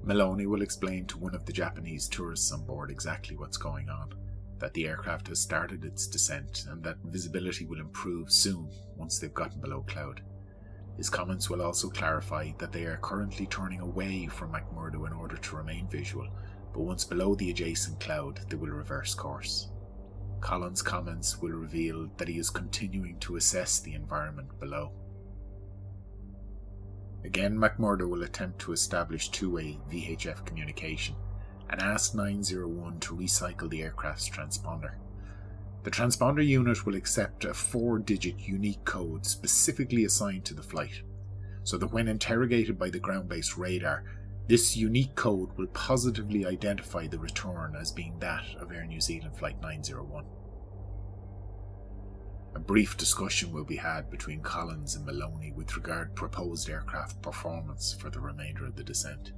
Speaker 1: Maloney will explain to one of the Japanese tourists on board exactly what's going on, that the aircraft has started its descent and that visibility will improve soon once they've gotten below cloud. His comments will also clarify that they are currently turning away from McMurdo in order to remain visual, but once below the adjacent cloud they will reverse course. Collins' comments will reveal that he is continuing to assess the environment below. Again, McMurdo will attempt to establish two-way VHF communication and ask 901 to recycle the aircraft's transponder. The transponder unit will accept a 4-digit unique code specifically assigned to the flight, so that when interrogated by the ground-based radar, this unique code will positively identify the return as being that of Air New Zealand Flight 901. A brief discussion will be had between Collins and Maloney with regard to proposed aircraft performance for the remainder of the descent.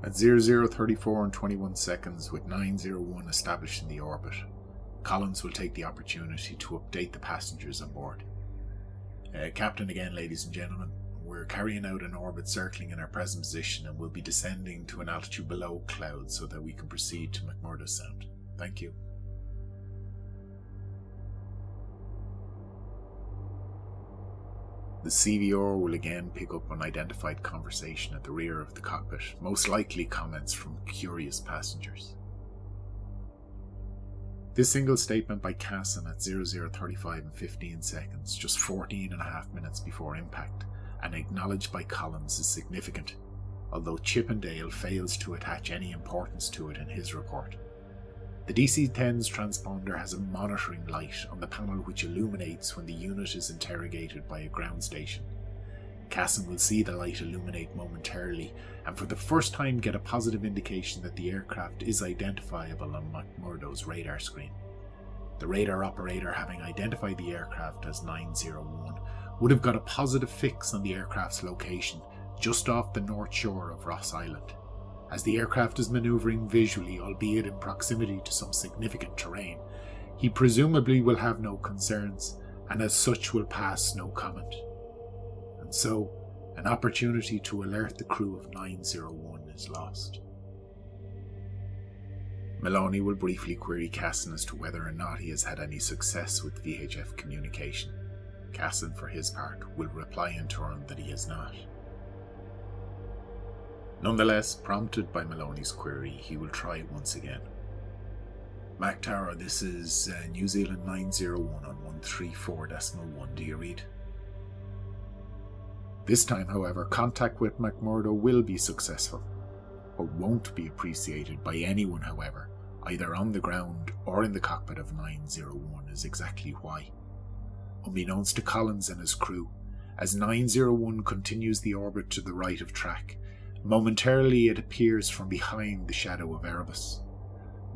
Speaker 1: At 0034 and 21 seconds, with 901 established in the orbit, Collins will take the opportunity to update the passengers on board. Captain again, ladies and gentlemen. We're carrying out an orbit circling in our present position and will be descending to an altitude below cloud so that we can proceed to McMurdo Sound. Thank you. The CVR will again pick up unidentified conversation at the rear of the cockpit, most likely comments from curious passengers. This single statement by Cassin at 0035 and 15 seconds, just 14.5 minutes before impact, and acknowledged by Collins is significant, although Chippendale fails to attach any importance to it in his report. The DC-10's transponder has a monitoring light on the panel which illuminates when the unit is interrogated by a ground station. Cassin will see the light illuminate momentarily and for the first time get a positive indication that the aircraft is identifiable on McMurdo's radar screen. The radar operator, having identified the aircraft as 901, would have got a positive fix on the aircraft's location just off the north shore of Ross Island. As the aircraft is manoeuvring visually, albeit in proximity to some significant terrain, he presumably will have no concerns, and as such will pass no comment. And so, an opportunity to alert the crew of 901 is lost. Maloney will briefly query Cassin as to whether or not he has had any success with VHF communication. Cassin, for his part, will reply in turn that he has not. Nonetheless, prompted by Maloney's query, he will try once again. Mac Tower, this is New Zealand 901 on 134.1, do you read? This time, however, contact with McMurdo will be successful. What won't be appreciated by anyone, however, either on the ground or in the cockpit of 901, is exactly why. Unbeknownst to Collins and his crew, as 901 continues the orbit to the right of track, momentarily it appears from behind the shadow of Erebus.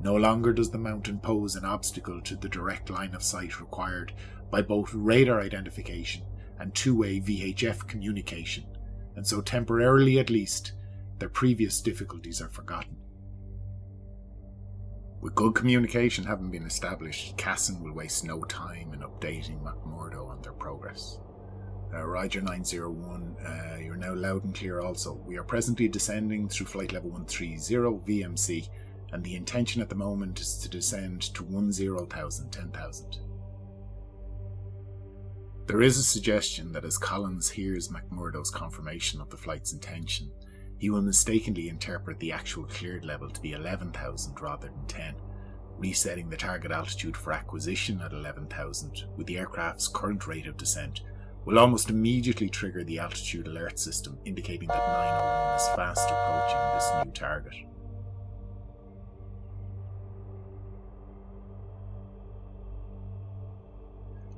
Speaker 1: No longer does the mountain pose an obstacle to the direct line of sight required by both radar identification and two-way VHF communication, and so temporarily at least, their previous difficulties are forgotten. With good communication having been established, Cassin will waste no time in updating McMurdo on their progress. Roger 901, you're now loud and clear also. We are presently descending through flight level 130 VMC, and the intention at the moment is to descend to 10,000. There is a suggestion that as Collins hears McMurdo's confirmation of the flight's intention, he will mistakenly interpret the actual cleared level to be 11,000 rather than 10, resetting the target altitude for acquisition at 11,000 with the aircraft's current rate of descent will almost immediately trigger the altitude alert system, indicating that 901 is fast approaching this new target.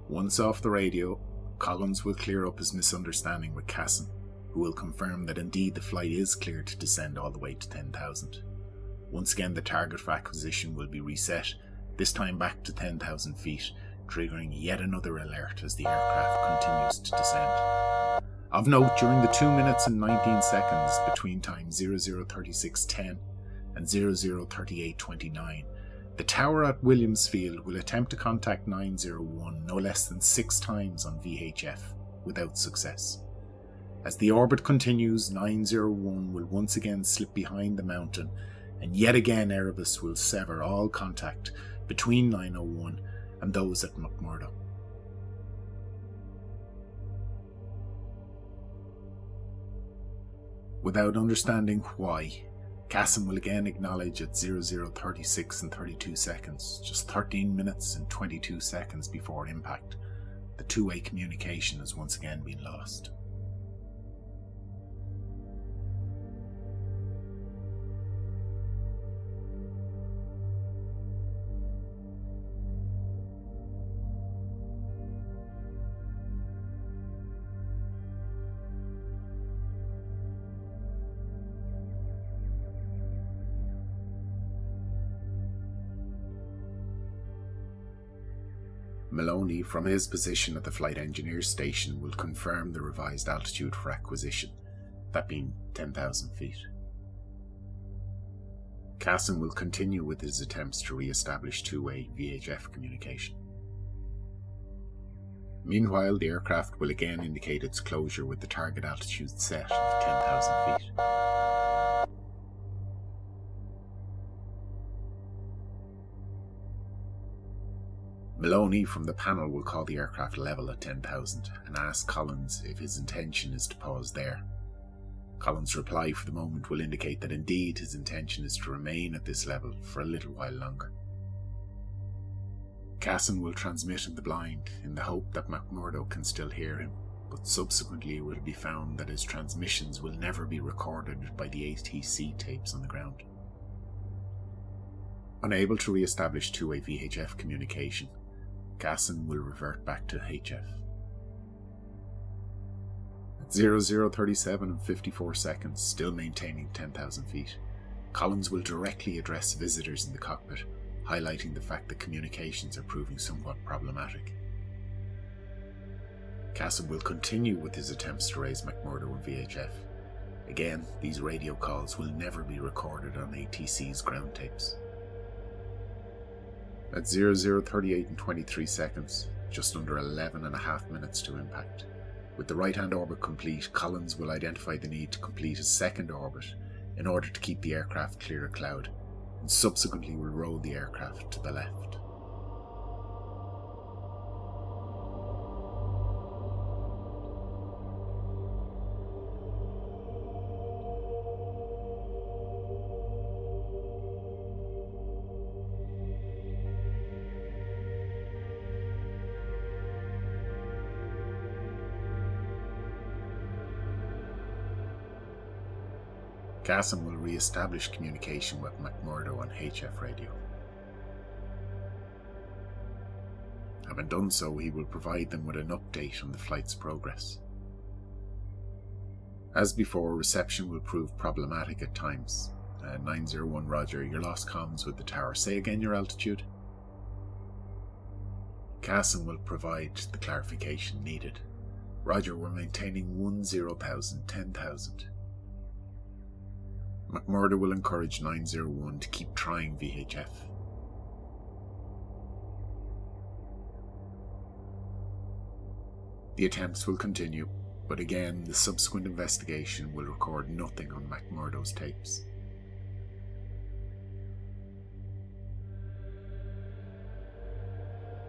Speaker 1: Once off the radio, Collins will clear up his misunderstanding with Cassin, who will confirm that indeed the flight is cleared to descend all the way to 10,000. Once again, the target for acquisition will be reset, this time back to 10,000 feet, triggering yet another alert as the aircraft continues to descend. Of note, during the 2 minutes and 19 seconds between time 0036.10 and 0038.29, the tower at Williamsfield will attempt to contact 901 no less than 6 times on VHF, without success. As the orbit continues, 901 will once again slip behind the mountain, and yet again Erebus will sever all contact between 901 and those at McMurdo. Without understanding why, Cassin will again acknowledge at 0036 and 32 seconds, just 13 minutes and 22 seconds before impact, the two-way communication has once again been lost. Maloney, from his position at the flight engineer's station, will confirm the revised altitude for acquisition, that being 10,000 feet. Cassin will continue with his attempts to re-establish two-way VHF communication. Meanwhile, the aircraft will again indicate its closure with the target altitude set of 10,000 feet. Maloney from the panel will call the aircraft level at 10,000 and ask Collins if his intention is to pause there. Collins' reply for the moment will indicate that indeed his intention is to remain at this level for a little while longer. Cassin will transmit in the blind in the hope that McMurdo can still hear him, but subsequently it will be found that his transmissions will never be recorded by the ATC tapes on the ground. Unable to re-establish two-way VHF communication, Cassin will revert back to HF. At 0037 and 54 seconds, still maintaining 10,000 feet, Collins will directly address visitors in the cockpit, highlighting the fact that communications are proving somewhat problematic. Cassin will continue with his attempts to raise McMurdo and VHF. Again, these radio calls will never be recorded on ATC's ground tapes. At 00:38 and 23 seconds, just under 11.5 minutes to impact. With the right-hand orbit complete, Collins will identify the need to complete a second orbit in order to keep the aircraft clear of cloud, and subsequently will roll the aircraft to the left. Cassin will re-establish communication with McMurdo on HF radio. Having done so, he will provide them with an update on the flight's progress. As before, reception will prove problematic at times. 901 Roger, you lost comms with the tower. Say again your altitude. Cassin will provide the clarification needed. Roger, we're maintaining 10,000, 10,000. McMurdo will encourage 901 to keep trying VHF. The attempts will continue, but again the subsequent investigation will record nothing on McMurdo's tapes.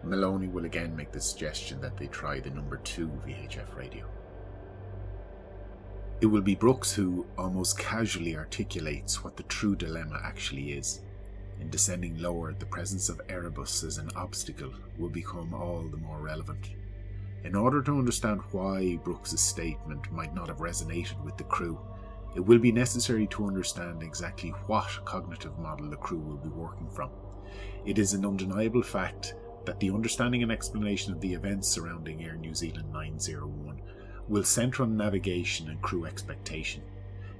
Speaker 1: Maloney will again make the suggestion that they try the number 2 VHF radio. It will be Brooks who almost casually articulates what the true dilemma actually is. In descending lower, the presence of Erebus as an obstacle will become all the more relevant. In order to understand why Brooks' statement might not have resonated with the crew, it will be necessary to understand exactly what cognitive model the crew will be working from. It is an undeniable fact that the understanding and explanation of the events surrounding Air New Zealand 901 will centre on navigation and crew expectation.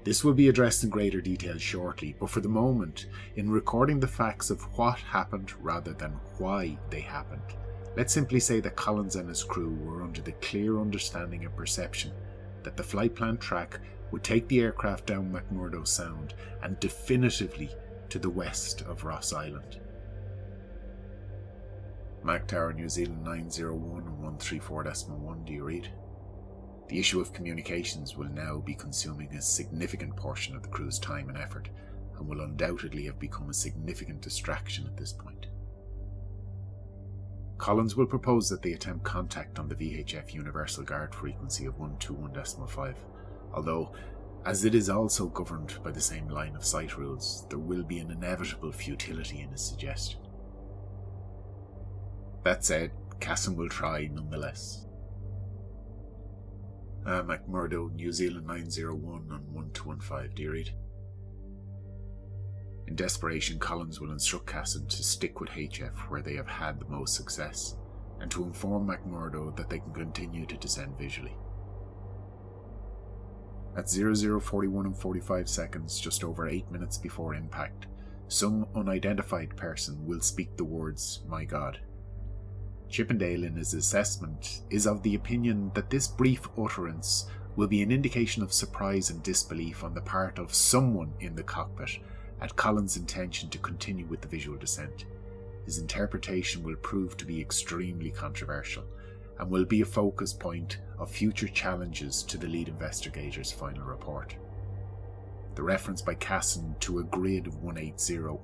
Speaker 1: This will be addressed in greater detail shortly, but for the moment, in recording the facts of what happened rather than why they happened, let's simply say that Collins and his crew were under the clear understanding and perception that the flight plan track would take the aircraft down McMurdo Sound and definitively to the west of Ross Island. Mac Tower New Zealand 901 and 134.1, do you read? The issue of communications will now be consuming a significant portion of the crew's time and effort, and will undoubtedly have become a significant distraction at this point. Collins will propose that they attempt contact on the VHF Universal Guard frequency of 121.5, although, as it is also governed by the same line of sight rules, there will be an inevitable futility in his suggestion. That said, Cassin will try nonetheless. McMurdo, New Zealand 901 on 1215, do you read? In desperation, Collins will instruct Cassin to stick with HF where they have had the most success, and to inform McMurdo that they can continue to descend visually. At 00:41 and 45 seconds, just over 8 minutes before impact, some unidentified person will speak the words, "My God." Chippendale, in his assessment, is of the opinion that this brief utterance will be an indication of surprise and disbelief on the part of someone in the cockpit at Collins' intention to continue with the visual descent. His interpretation will prove to be extremely controversial and will be a focus point of future challenges to the lead investigator's final report. The reference by Cassin to a grid of 180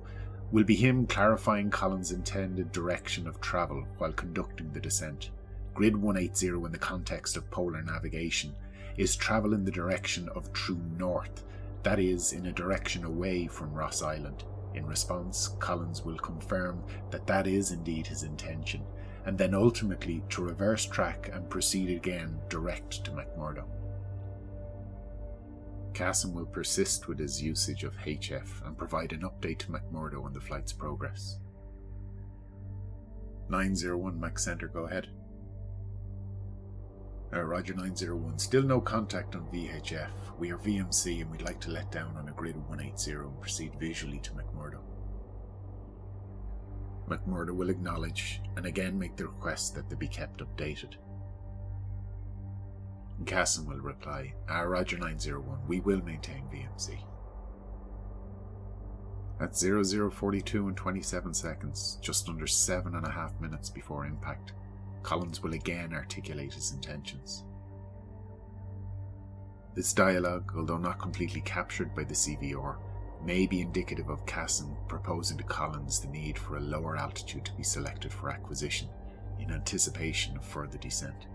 Speaker 1: will be him clarifying Collins' intended direction of travel while conducting the descent. Grid 180 in the context of polar navigation is travel in the direction of true north, that is, in a direction away from Ross Island. In response, Collins will confirm that that is indeed his intention, and then ultimately to reverse track and proceed again direct to McMurdo. Cassin will persist with his usage of HF and provide an update to McMurdo on the flight's progress. 901 Mac Center, go ahead. Roger 901, still no contact on VHF. We are VMC and we'd like to let down on a grid of 180 and proceed visually to McMurdo. McMurdo will acknowledge and again make the request that they be kept updated. And Cassin will reply, Roger 901, we will maintain VMC. At 00:42 and 27 seconds, just under 7.5 minutes before impact, Collins will again articulate his intentions. This dialogue, although not completely captured by the CVR, may be indicative of Cassin proposing to Collins the need for a lower altitude to be selected for acquisition in anticipation of further descent.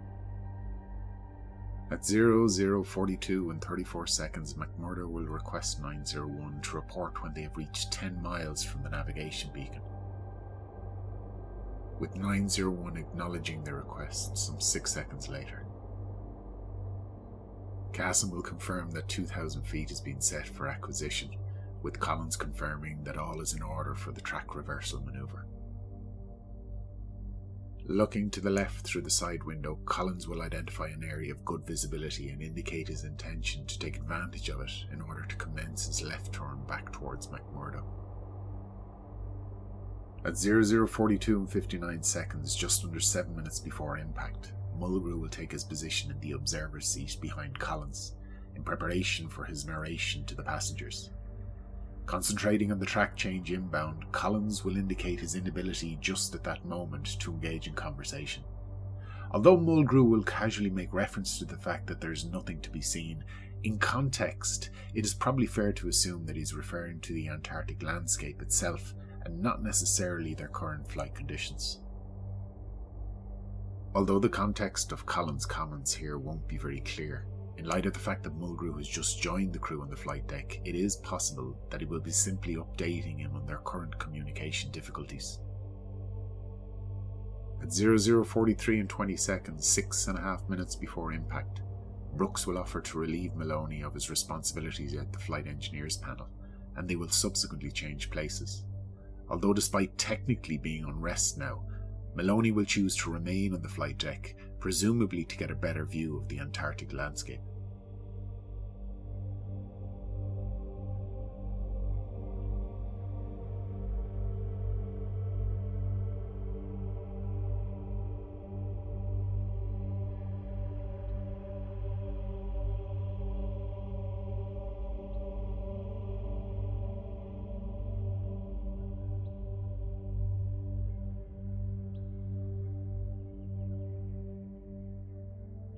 Speaker 1: At 00:42 and 34 seconds, McMurdo will request 901 to report when they have reached 10 miles from the navigation beacon, with 901 acknowledging their request some 6 seconds later. Cassin will confirm that 2,000 feet has been set for acquisition, with Collins confirming that all is in order for the track reversal manoeuvre. Looking to the left through the side window, Collins will identify an area of good visibility and indicate his intention to take advantage of it in order to commence his left turn back towards McMurdo. At 00:42 and 59 seconds, just under 7 minutes before impact, Mulgrew will take his position in the observer's seat behind Collins, in preparation for his narration to the passengers. Concentrating on the track change inbound, Collins will indicate his inability just at that moment to engage in conversation. Although Mulgrew will casually make reference to the fact that there is nothing to be seen, in context, it is probably fair to assume that he's referring to the Antarctic landscape itself and not necessarily their current flight conditions. Although the context of Collins' comments here won't be very clear, in light of the fact that Mulgrew has just joined the crew on the flight deck, it is possible that he will be simply updating him on their current communication difficulties. At 00:43 and 20 seconds, 6.5 minutes before impact, Brooks will offer to relieve Maloney of his responsibilities at the flight engineers panel, and they will subsequently change places. Although despite technically being on rest now, Maloney will choose to remain on the flight deck, presumably to get a better view of the Antarctic landscape.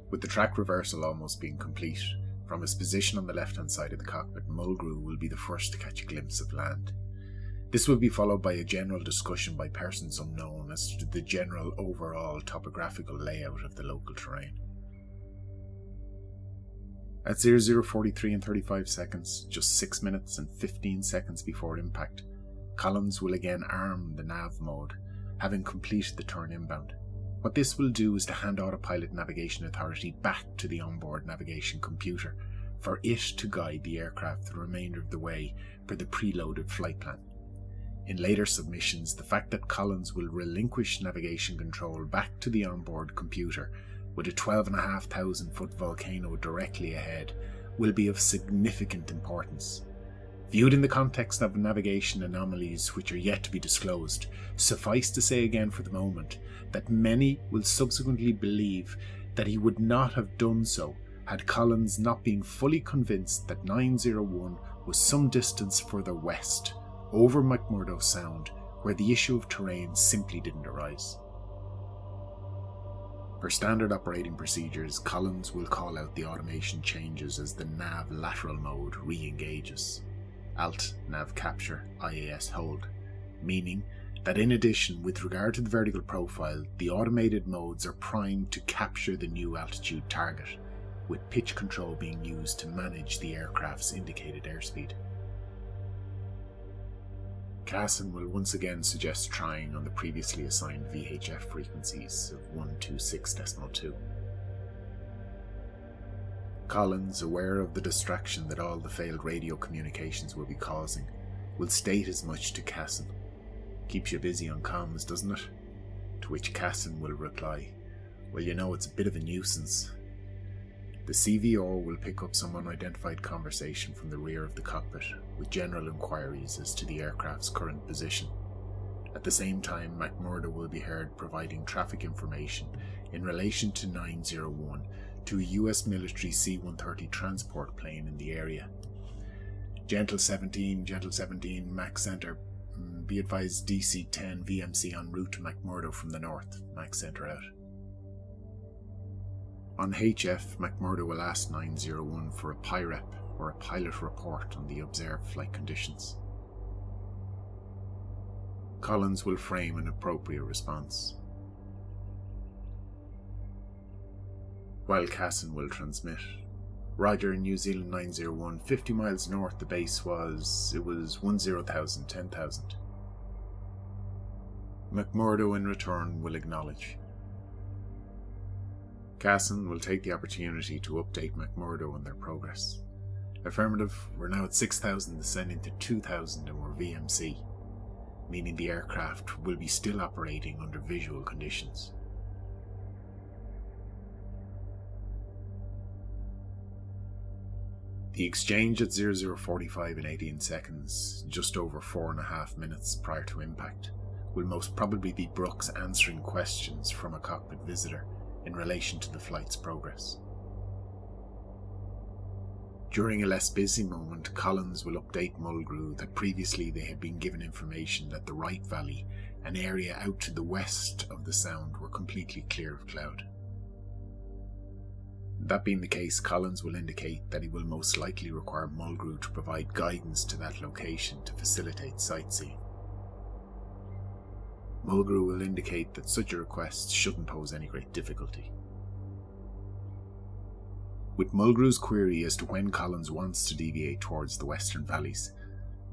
Speaker 1: With the track reversal almost being complete, from his position on the left-hand side of the cockpit, Mulgrew will be the first to catch a glimpse of land. This will be followed by a general discussion by persons unknown as to the general overall topographical layout of the local terrain. At 00:43 and 35 seconds, just 6 minutes and 15 seconds before impact, Collins will again arm the nav mode, having completed the turn inbound. What this will do is to hand Autopilot Navigation Authority back to the onboard navigation computer for it to guide the aircraft the remainder of the way per the preloaded flight plan. In later submissions, the fact that Collins will relinquish navigation control back to the onboard computer with a 12,500 foot volcano directly ahead will be of significant importance. Viewed in the context of navigation anomalies which are yet to be disclosed, suffice to say again for the moment that many will subsequently believe that he would not have done so had Collins not been fully convinced that 901 was some distance further west, over McMurdo Sound, where the issue of terrain simply didn't arise. Per standard operating procedures, Collins will call out the automation changes as the nav lateral mode re-engages. Alt, nav capture, IAS hold, meaning that in addition, with regard to the vertical profile, the automated modes are primed to capture the new altitude target, with pitch control being used to manage the aircraft's indicated airspeed. Cassin will once again suggest trying on the previously assigned VHF frequencies of 126.2. Collins, aware of the distraction that all the failed radio communications will be causing, will state as much to Cassin. Keeps you busy on comms, doesn't it? To which Cassin will reply, well, you know, it's a bit of a nuisance. The CVO will pick up some unidentified conversation from the rear of the cockpit, with general inquiries as to the aircraft's current position, At the same time, McMurdo will be heard providing traffic information in relation to 901 to a US military C-130 transport plane in the area. Gentle 17, Max Center. Be advised DC-10 VMC en route to McMurdo from the north. Max Center out. On HF, McMurdo will ask 901 for a PIREP, or a pilot report on the observed flight conditions. Collins will frame an appropriate response, while Cassin will transmit. Roger, New Zealand 901, 50 miles north the base was 10,000, 10,000. McMurdo in return will acknowledge. Cassin will take the opportunity to update McMurdo on their progress. Affirmative, we're now at 6,000 descending to 2,000 and we're VMC, meaning the aircraft will be still operating under visual conditions. The exchange at 00:45 and 18 seconds, just over 4.5 minutes prior to impact, will most probably be Brooks answering questions from a cockpit visitor in relation to the flight's progress. During a less busy moment, Collins will update Mulgrew that previously they had been given information that the Wright Valley, an area out to the west of the Sound, were completely clear of cloud. That being the case, Collins will indicate that he will most likely require Mulgrew to provide guidance to that location to facilitate sightseeing. Mulgrew will indicate that such a request shouldn't pose any great difficulty. With Mulgrew's query as to when Collins wants to deviate towards the western valleys,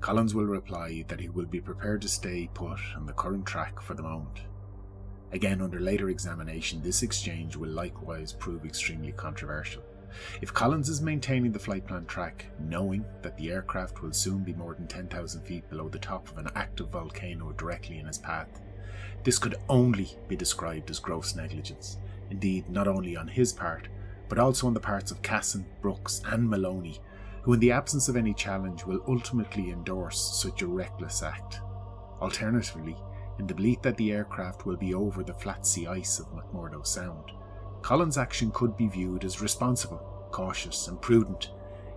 Speaker 1: Collins will reply that he will be prepared to stay put on the current track for the moment. Again, under later examination, this exchange will likewise prove extremely controversial. If Collins is maintaining the flight plan track, knowing that the aircraft will soon be more than 10,000 feet below the top of an active volcano directly in his path, this could only be described as gross negligence. Indeed, not only on his part, but also on the parts of Cassin, Brooks and Maloney, who in the absence of any challenge will ultimately endorse such a reckless act. Alternatively, in the belief that the aircraft will be over the flat sea ice of McMurdo Sound, Collins' action could be viewed as responsible, cautious and prudent,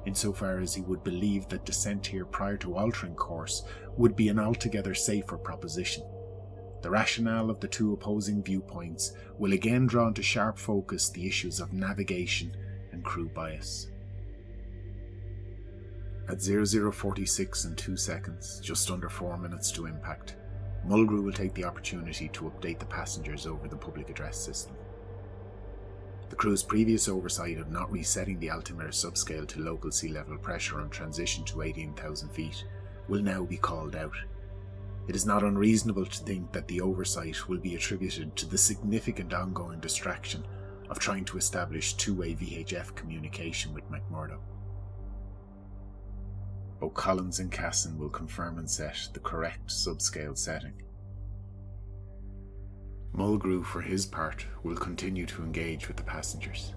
Speaker 1: insofar as he would believe that descent here prior to altering course would be an altogether safer proposition. The rationale of the two opposing viewpoints will again draw into sharp focus the issues of navigation and crew bias. At 00:46 and 2 seconds, just under 4 minutes to impact, Mulgrew will take the opportunity to update the passengers over the public address system. The crew's previous oversight of not resetting the altimeter subscale to local sea level pressure on transition to 18,000 feet will now be called out. It is not unreasonable to think that the oversight will be attributed to the significant ongoing distraction of trying to establish two-way VHF communication with McMurdo. Both Collins and Cassin will confirm and set the correct subscale setting. Mulgrew, for his part, will continue to engage with the passengers.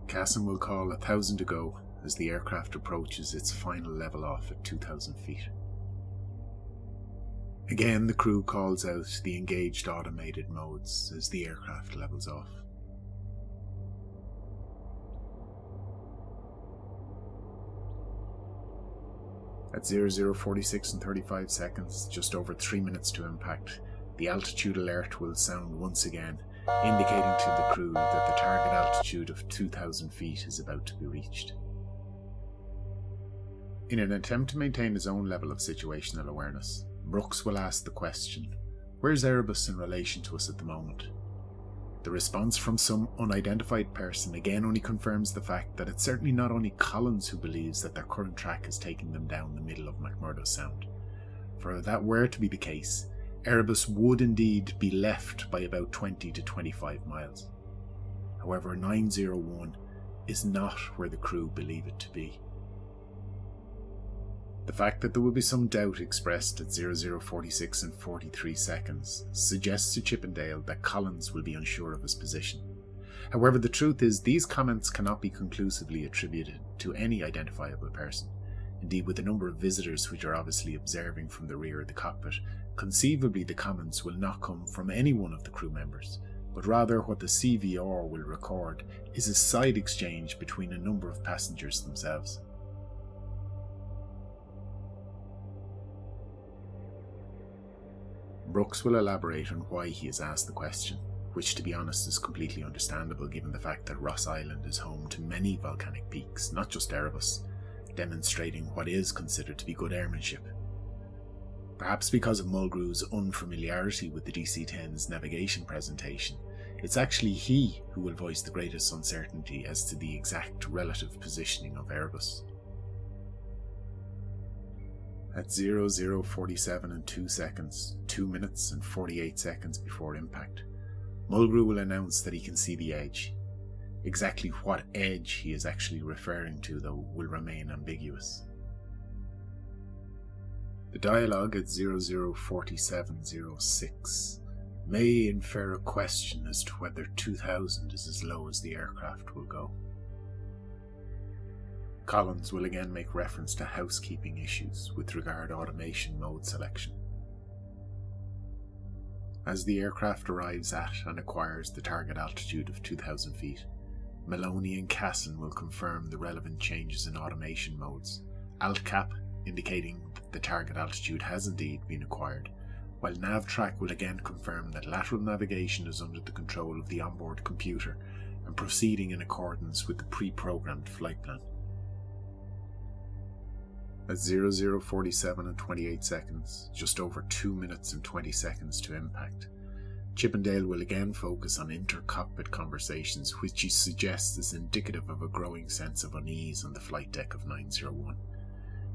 Speaker 1: Cassin will call 1,000 to go as the aircraft approaches its final level off at 2,000 feet. Again, the crew calls out the engaged automated modes as the aircraft levels off. At 00:46 and 35 seconds, just over 3 minutes to impact, the altitude alert will sound once again, indicating to the crew that the target altitude of 2,000 feet is about to be reached. In an attempt to maintain his own level of situational awareness, Brooks will ask the question, "Where's Erebus in relation to us at the moment?" The response from some unidentified person again only confirms the fact that it's certainly not only Collins who believes that their current track is taking them down the middle of McMurdo Sound. For if that were to be the case, Erebus would indeed be left by about 20 to 25 miles. However, 901 is not where the crew believe it to be. The fact that there will be some doubt expressed at 00:46 and 43 seconds suggests to Chippendale that Collins will be unsure of his position. However, the truth is these comments cannot be conclusively attributed to any identifiable person. Indeed, with the number of visitors which are obviously observing from the rear of the cockpit, conceivably the comments will not come from any one of the crew members, but rather what the CVR will record is a side exchange between a number of passengers themselves. Brooks will elaborate on why he has asked the question, which to be honest is completely understandable given the fact that Ross Island is home to many volcanic peaks, not just Erebus, demonstrating what is considered to be good airmanship. Perhaps because of Mulgrew's unfamiliarity with the DC-10's navigation presentation, it's actually he who will voice the greatest uncertainty as to the exact relative positioning of Erebus. At 0047 and 2 seconds, 2 minutes and 48 seconds before impact, Mulgrew will announce that he can see the edge. Exactly what edge he is actually referring to, though, will remain ambiguous. The dialogue at 004706 may infer a question as to whether 2000 is as low as the aircraft will go. Collins will again make reference to housekeeping issues with regard to automation mode selection. As the aircraft arrives at and acquires the target altitude of 2,000 feet, Maloney and Cassin will confirm the relevant changes in automation modes, ALTCAP indicating that the target altitude has indeed been acquired, while NavTrack will again confirm that lateral navigation is under the control of the onboard computer and proceeding in accordance with the pre-programmed flight plan. At 0047 and 28 seconds, just over 2 minutes and 20 seconds to impact, Chippendale will again focus on inter-cockpit conversations, which he suggests is indicative of a growing sense of unease on the flight deck of 901.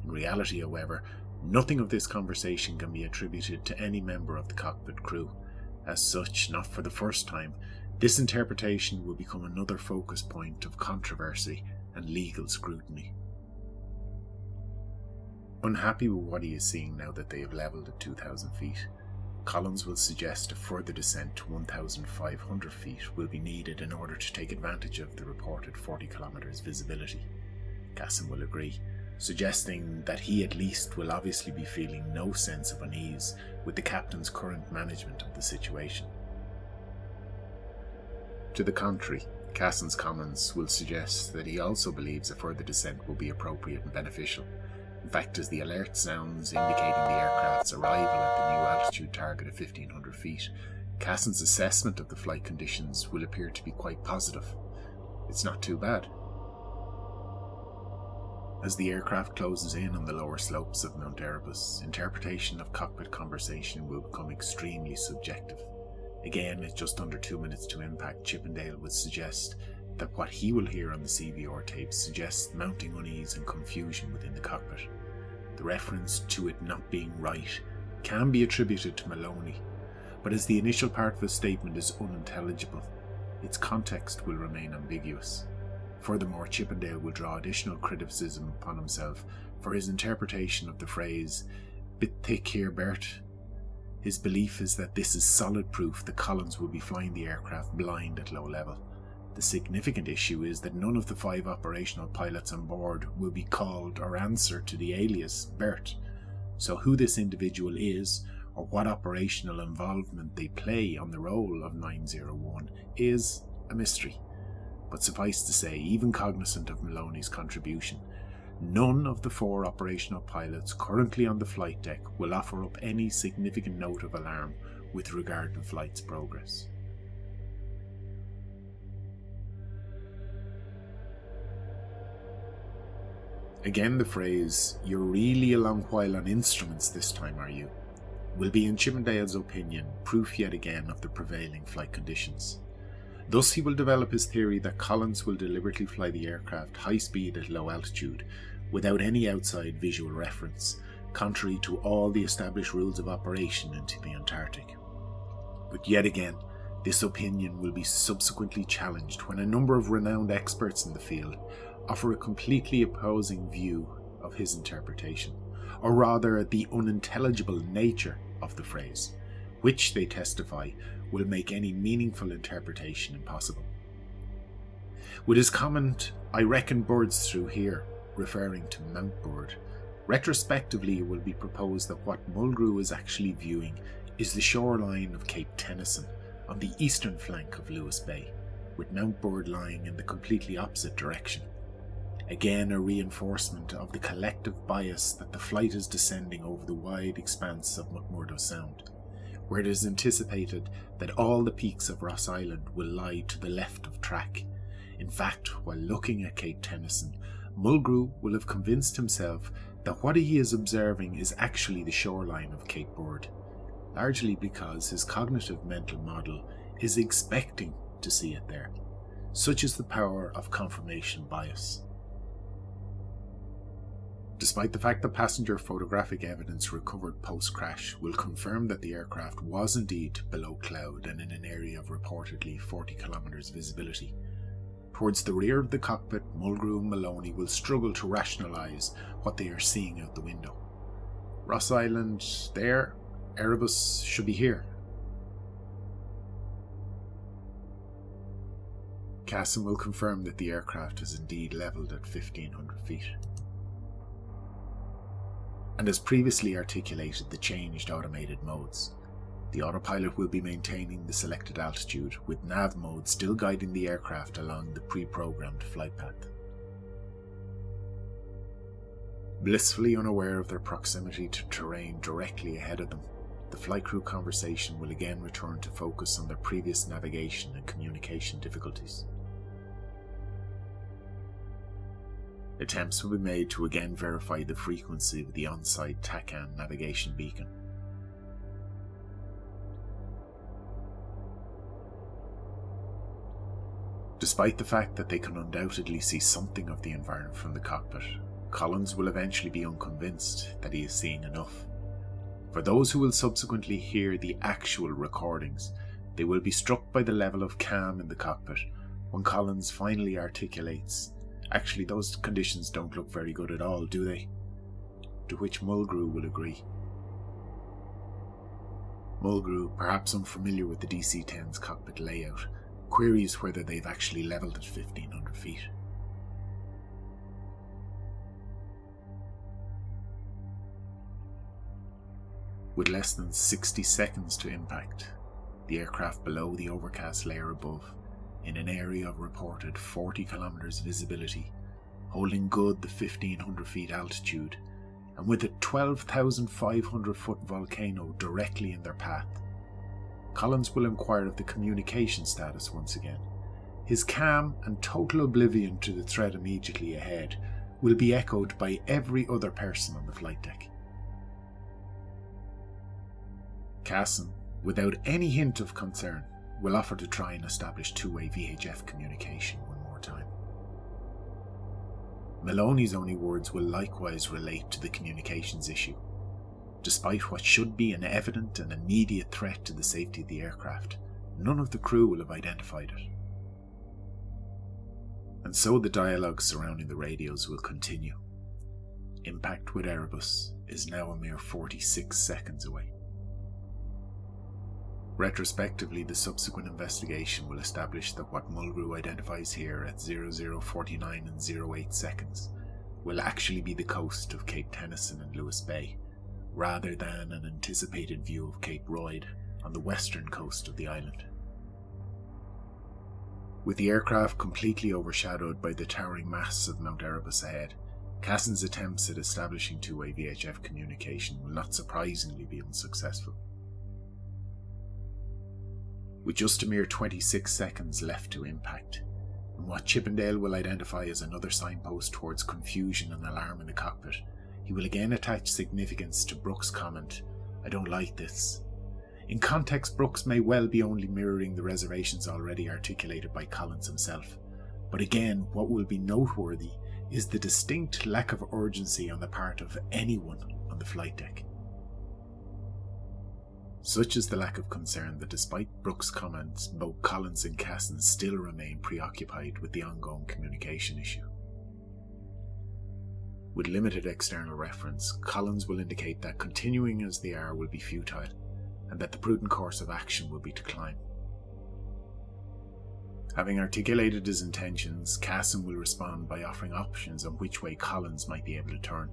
Speaker 1: In reality, however, nothing of this conversation can be attributed to any member of the cockpit crew. As such, not for the first time, this interpretation will become another focus point of controversy and legal scrutiny. Unhappy with what he is seeing now that they have levelled at 2,000 feet, Collins will suggest a further descent to 1,500 feet will be needed in order to take advantage of the reported 40 kilometres visibility. Cassin will agree, suggesting that he at least will obviously be feeling no sense of unease with the captain's current management of the situation. To the contrary, Cassin's comments will suggest that he also believes a further descent will be appropriate and beneficial. In fact, as the alert sounds indicating the aircraft's arrival at the new altitude target of 1,500 feet, Cassin's assessment of the flight conditions will appear to be quite positive. It's not too bad. As the aircraft closes in on the lower slopes of Mt.Erebus, interpretation of cockpit conversation will become extremely subjective. Again, at just under 2 minutes to impact, Chippendale would suggest that what he will hear on the CVR tapes suggests mounting unease and confusion within the cockpit. The reference to it not being right can be attributed to Maloney, but as the initial part of his statement is unintelligible, its context will remain ambiguous. Furthermore, Chippendale will draw additional criticism upon himself for his interpretation of the phrase, "bit thick here, Bert." His belief is that this is solid proof that Collins will be flying the aircraft blind at low level. The significant issue is that none of the 5 operational pilots on board will be called or answer to the alias Bert. So who this individual is, or what operational involvement they play on the role of 901 is a mystery. But suffice to say, even cognizant of Maloney's contribution, none of the 4 operational pilots currently on the flight deck will offer up any significant note of alarm with regard to flight's progress. Again, the phrase, "you're really a long while on instruments this time, are you?" will be, in Chippendale's opinion, proof yet again of the prevailing flight conditions. Thus he will develop his theory that Collins will deliberately fly the aircraft high speed at low altitude, without any outside visual reference, contrary to all the established rules of operation into the Antarctic. But yet again, this opinion will be subsequently challenged when a number of renowned experts in the field offer a completely opposing view of his interpretation, or rather the unintelligible nature of the phrase, which they testify will make any meaningful interpretation impossible. With his comment, "I reckon birds through here," referring to Mount Bird, Retrospectively, it will be proposed that what Mulgrew is actually viewing is the shoreline of Cape Tennyson on the eastern flank of Lewis Bay, with Mount Bird lying in the completely opposite direction. Again, a reinforcement of the collective bias that the flight is descending over the wide expanse of McMurdo Sound, where it is anticipated that all the peaks of Ross Island will lie to the left of track. In fact, while looking at Cape Tennyson, Mulgrew will have convinced himself that what he is observing is actually the shoreline of Cape Bird, largely because his cognitive mental model is expecting to see it there. Such is the power of confirmation bias. Despite the fact that passenger photographic evidence recovered post-crash will confirm that the aircraft was indeed below cloud and in an area of reportedly 40 kilometers visibility, towards the rear of the cockpit, Mulgrew and Maloney will struggle to rationalise what they are seeing out the window. Ross Island there, Erebus should be here. Cassin will confirm that the aircraft is indeed levelled at 1500 feet. And as previously articulated the changed automated modes, the autopilot will be maintaining the selected altitude, with nav mode still guiding the aircraft along the pre-programmed flight path. Blissfully unaware of their proximity to terrain directly ahead of them, the flight crew conversation will again return to focus on their previous navigation and communication difficulties. Attempts will be made to again verify the frequency of the on-site TACAN navigation beacon. Despite the fact that they can undoubtedly see something of the environment from the cockpit, Collins will eventually be unconvinced that he is seeing enough. For those who will subsequently hear the actual recordings, they will be struck by the level of calm in the cockpit when Collins finally articulates, "Actually, those conditions don't look very good at all, do they?" To which Mulgrew will agree. Mulgrew, perhaps unfamiliar with the DC-10's cockpit layout, queries whether they've actually levelled at 1500 feet. With less than 60 seconds to impact, the aircraft below the overcast layer above, in an area of reported 40 kilometers visibility, holding good the 1500 feet altitude, and with a 12,500 foot volcano directly in their path, Collins will inquire of the communication status once again. His calm and total oblivion to the threat immediately ahead will be echoed by every other person on the flight deck. Cassin, without any hint of concern, will offer to try and establish two-way VHF communication one more time. Maloney's only words will likewise relate to the communications issue. Despite what should be an evident and immediate threat to the safety of the aircraft, none of the crew will have identified it. And so the dialogue surrounding the radios will continue. Impact with Erebus is now a mere 46 seconds away. Retrospectively, the subsequent investigation will establish that what Mulgrew identifies here at 0049 and 08 seconds will actually be the coast of Cape Tennyson and Lewis Bay, rather than an anticipated view of Cape Royde on the western coast of the island. With the aircraft completely overshadowed by the towering mass of Mt.Erebus ahead, Cassin's attempts at establishing two-way VHF communication will not surprisingly be unsuccessful. With just a mere 26 seconds left to impact, and what Chippendale will identify as another signpost towards confusion and alarm in the cockpit, he will again attach significance to Brooks' comment, "I don't like this." In context, Brooks may well be only mirroring the reservations already articulated by Collins himself, but again, what will be noteworthy is the distinct lack of urgency on the part of anyone on the flight deck. Such is the lack of concern that despite Brooks' comments, both Collins and Cassin still remain preoccupied with the ongoing communication issue. With limited external reference, Collins will indicate that continuing as they are will be futile, and that the prudent course of action will be to climb. Having articulated his intentions, Cassin will respond by offering options on which way Collins might be able to turn,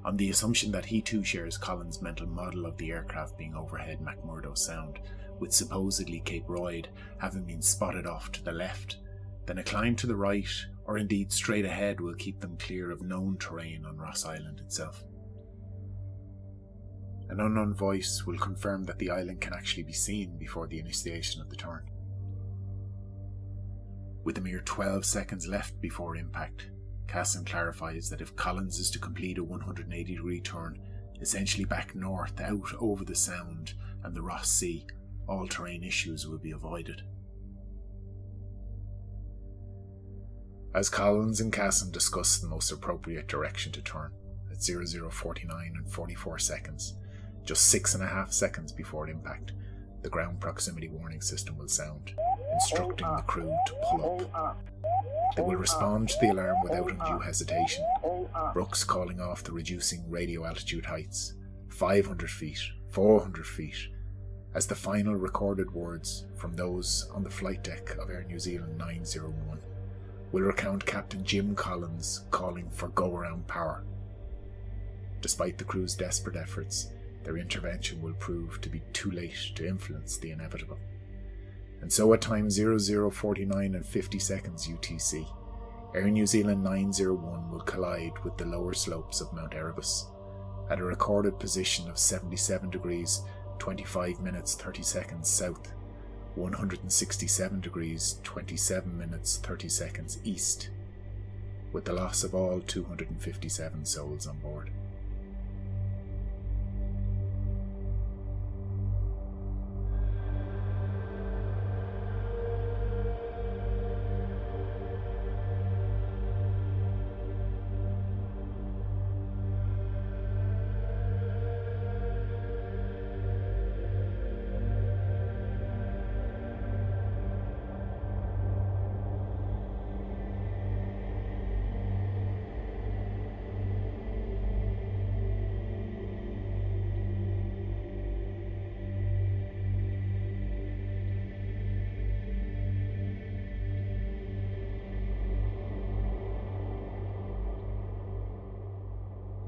Speaker 1: on the assumption that he too shares Collins' mental model of the aircraft being overhead McMurdo Sound, with supposedly Cape Royde having been spotted off to the left, then a climb to the right, or indeed straight ahead, will keep them clear of known terrain on Ross Island itself. An unknown voice will confirm that the island can actually be seen before the initiation of the turn. With a mere 12 seconds left before impact, Cassin clarifies that if Collins is to complete a 180-degree turn, essentially back north out over the Sound and the Ross Sea, all terrain issues will be avoided. As Collins and Cassin discuss the most appropriate direction to turn, at 00:49 and 44 seconds, just 6.5 seconds before impact, the ground proximity warning system will sound, instructing the crew to pull up. They will respond to the alarm without undue hesitation, Brooks calling off the reducing radio altitude heights, 500 feet, 400 feet, as the final recorded words from those on the flight deck of Air New Zealand 901 will recount Captain Jim Collins calling for go-around power. Despite the crew's desperate efforts, their intervention will prove to be too late to influence the inevitable. And so at time 00:49 and 50 seconds UTC, Air New Zealand 901 will collide with the lower slopes of Mt.Erebus at a recorded position of 77 degrees 25 minutes 30 seconds south, 167 degrees 27 minutes 30 seconds east, with the loss of all 257 souls on board.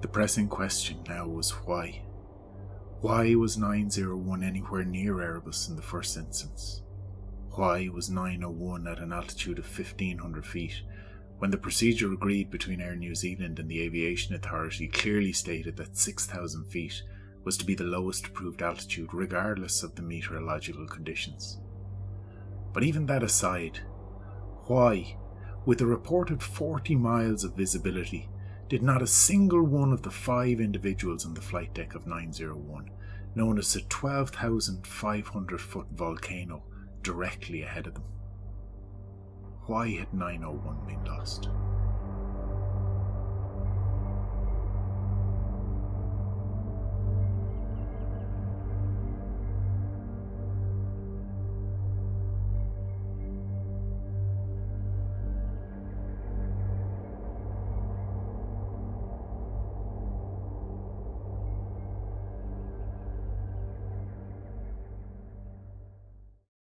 Speaker 1: The pressing question now was why? Why was 901 anywhere near Erebus in the first instance? Why was 901 at an altitude of 1500 feet, when the procedure agreed between Air New Zealand and the Aviation Authority clearly stated that 6,000 feet was to be the lowest approved altitude regardless of the meteorological conditions? But even that aside, why, with a reported 40 miles of visibility, did not a single one of the 5 individuals on the flight deck of 901 notice a 12,500-foot volcano directly ahead of them? Why had 901 been lost?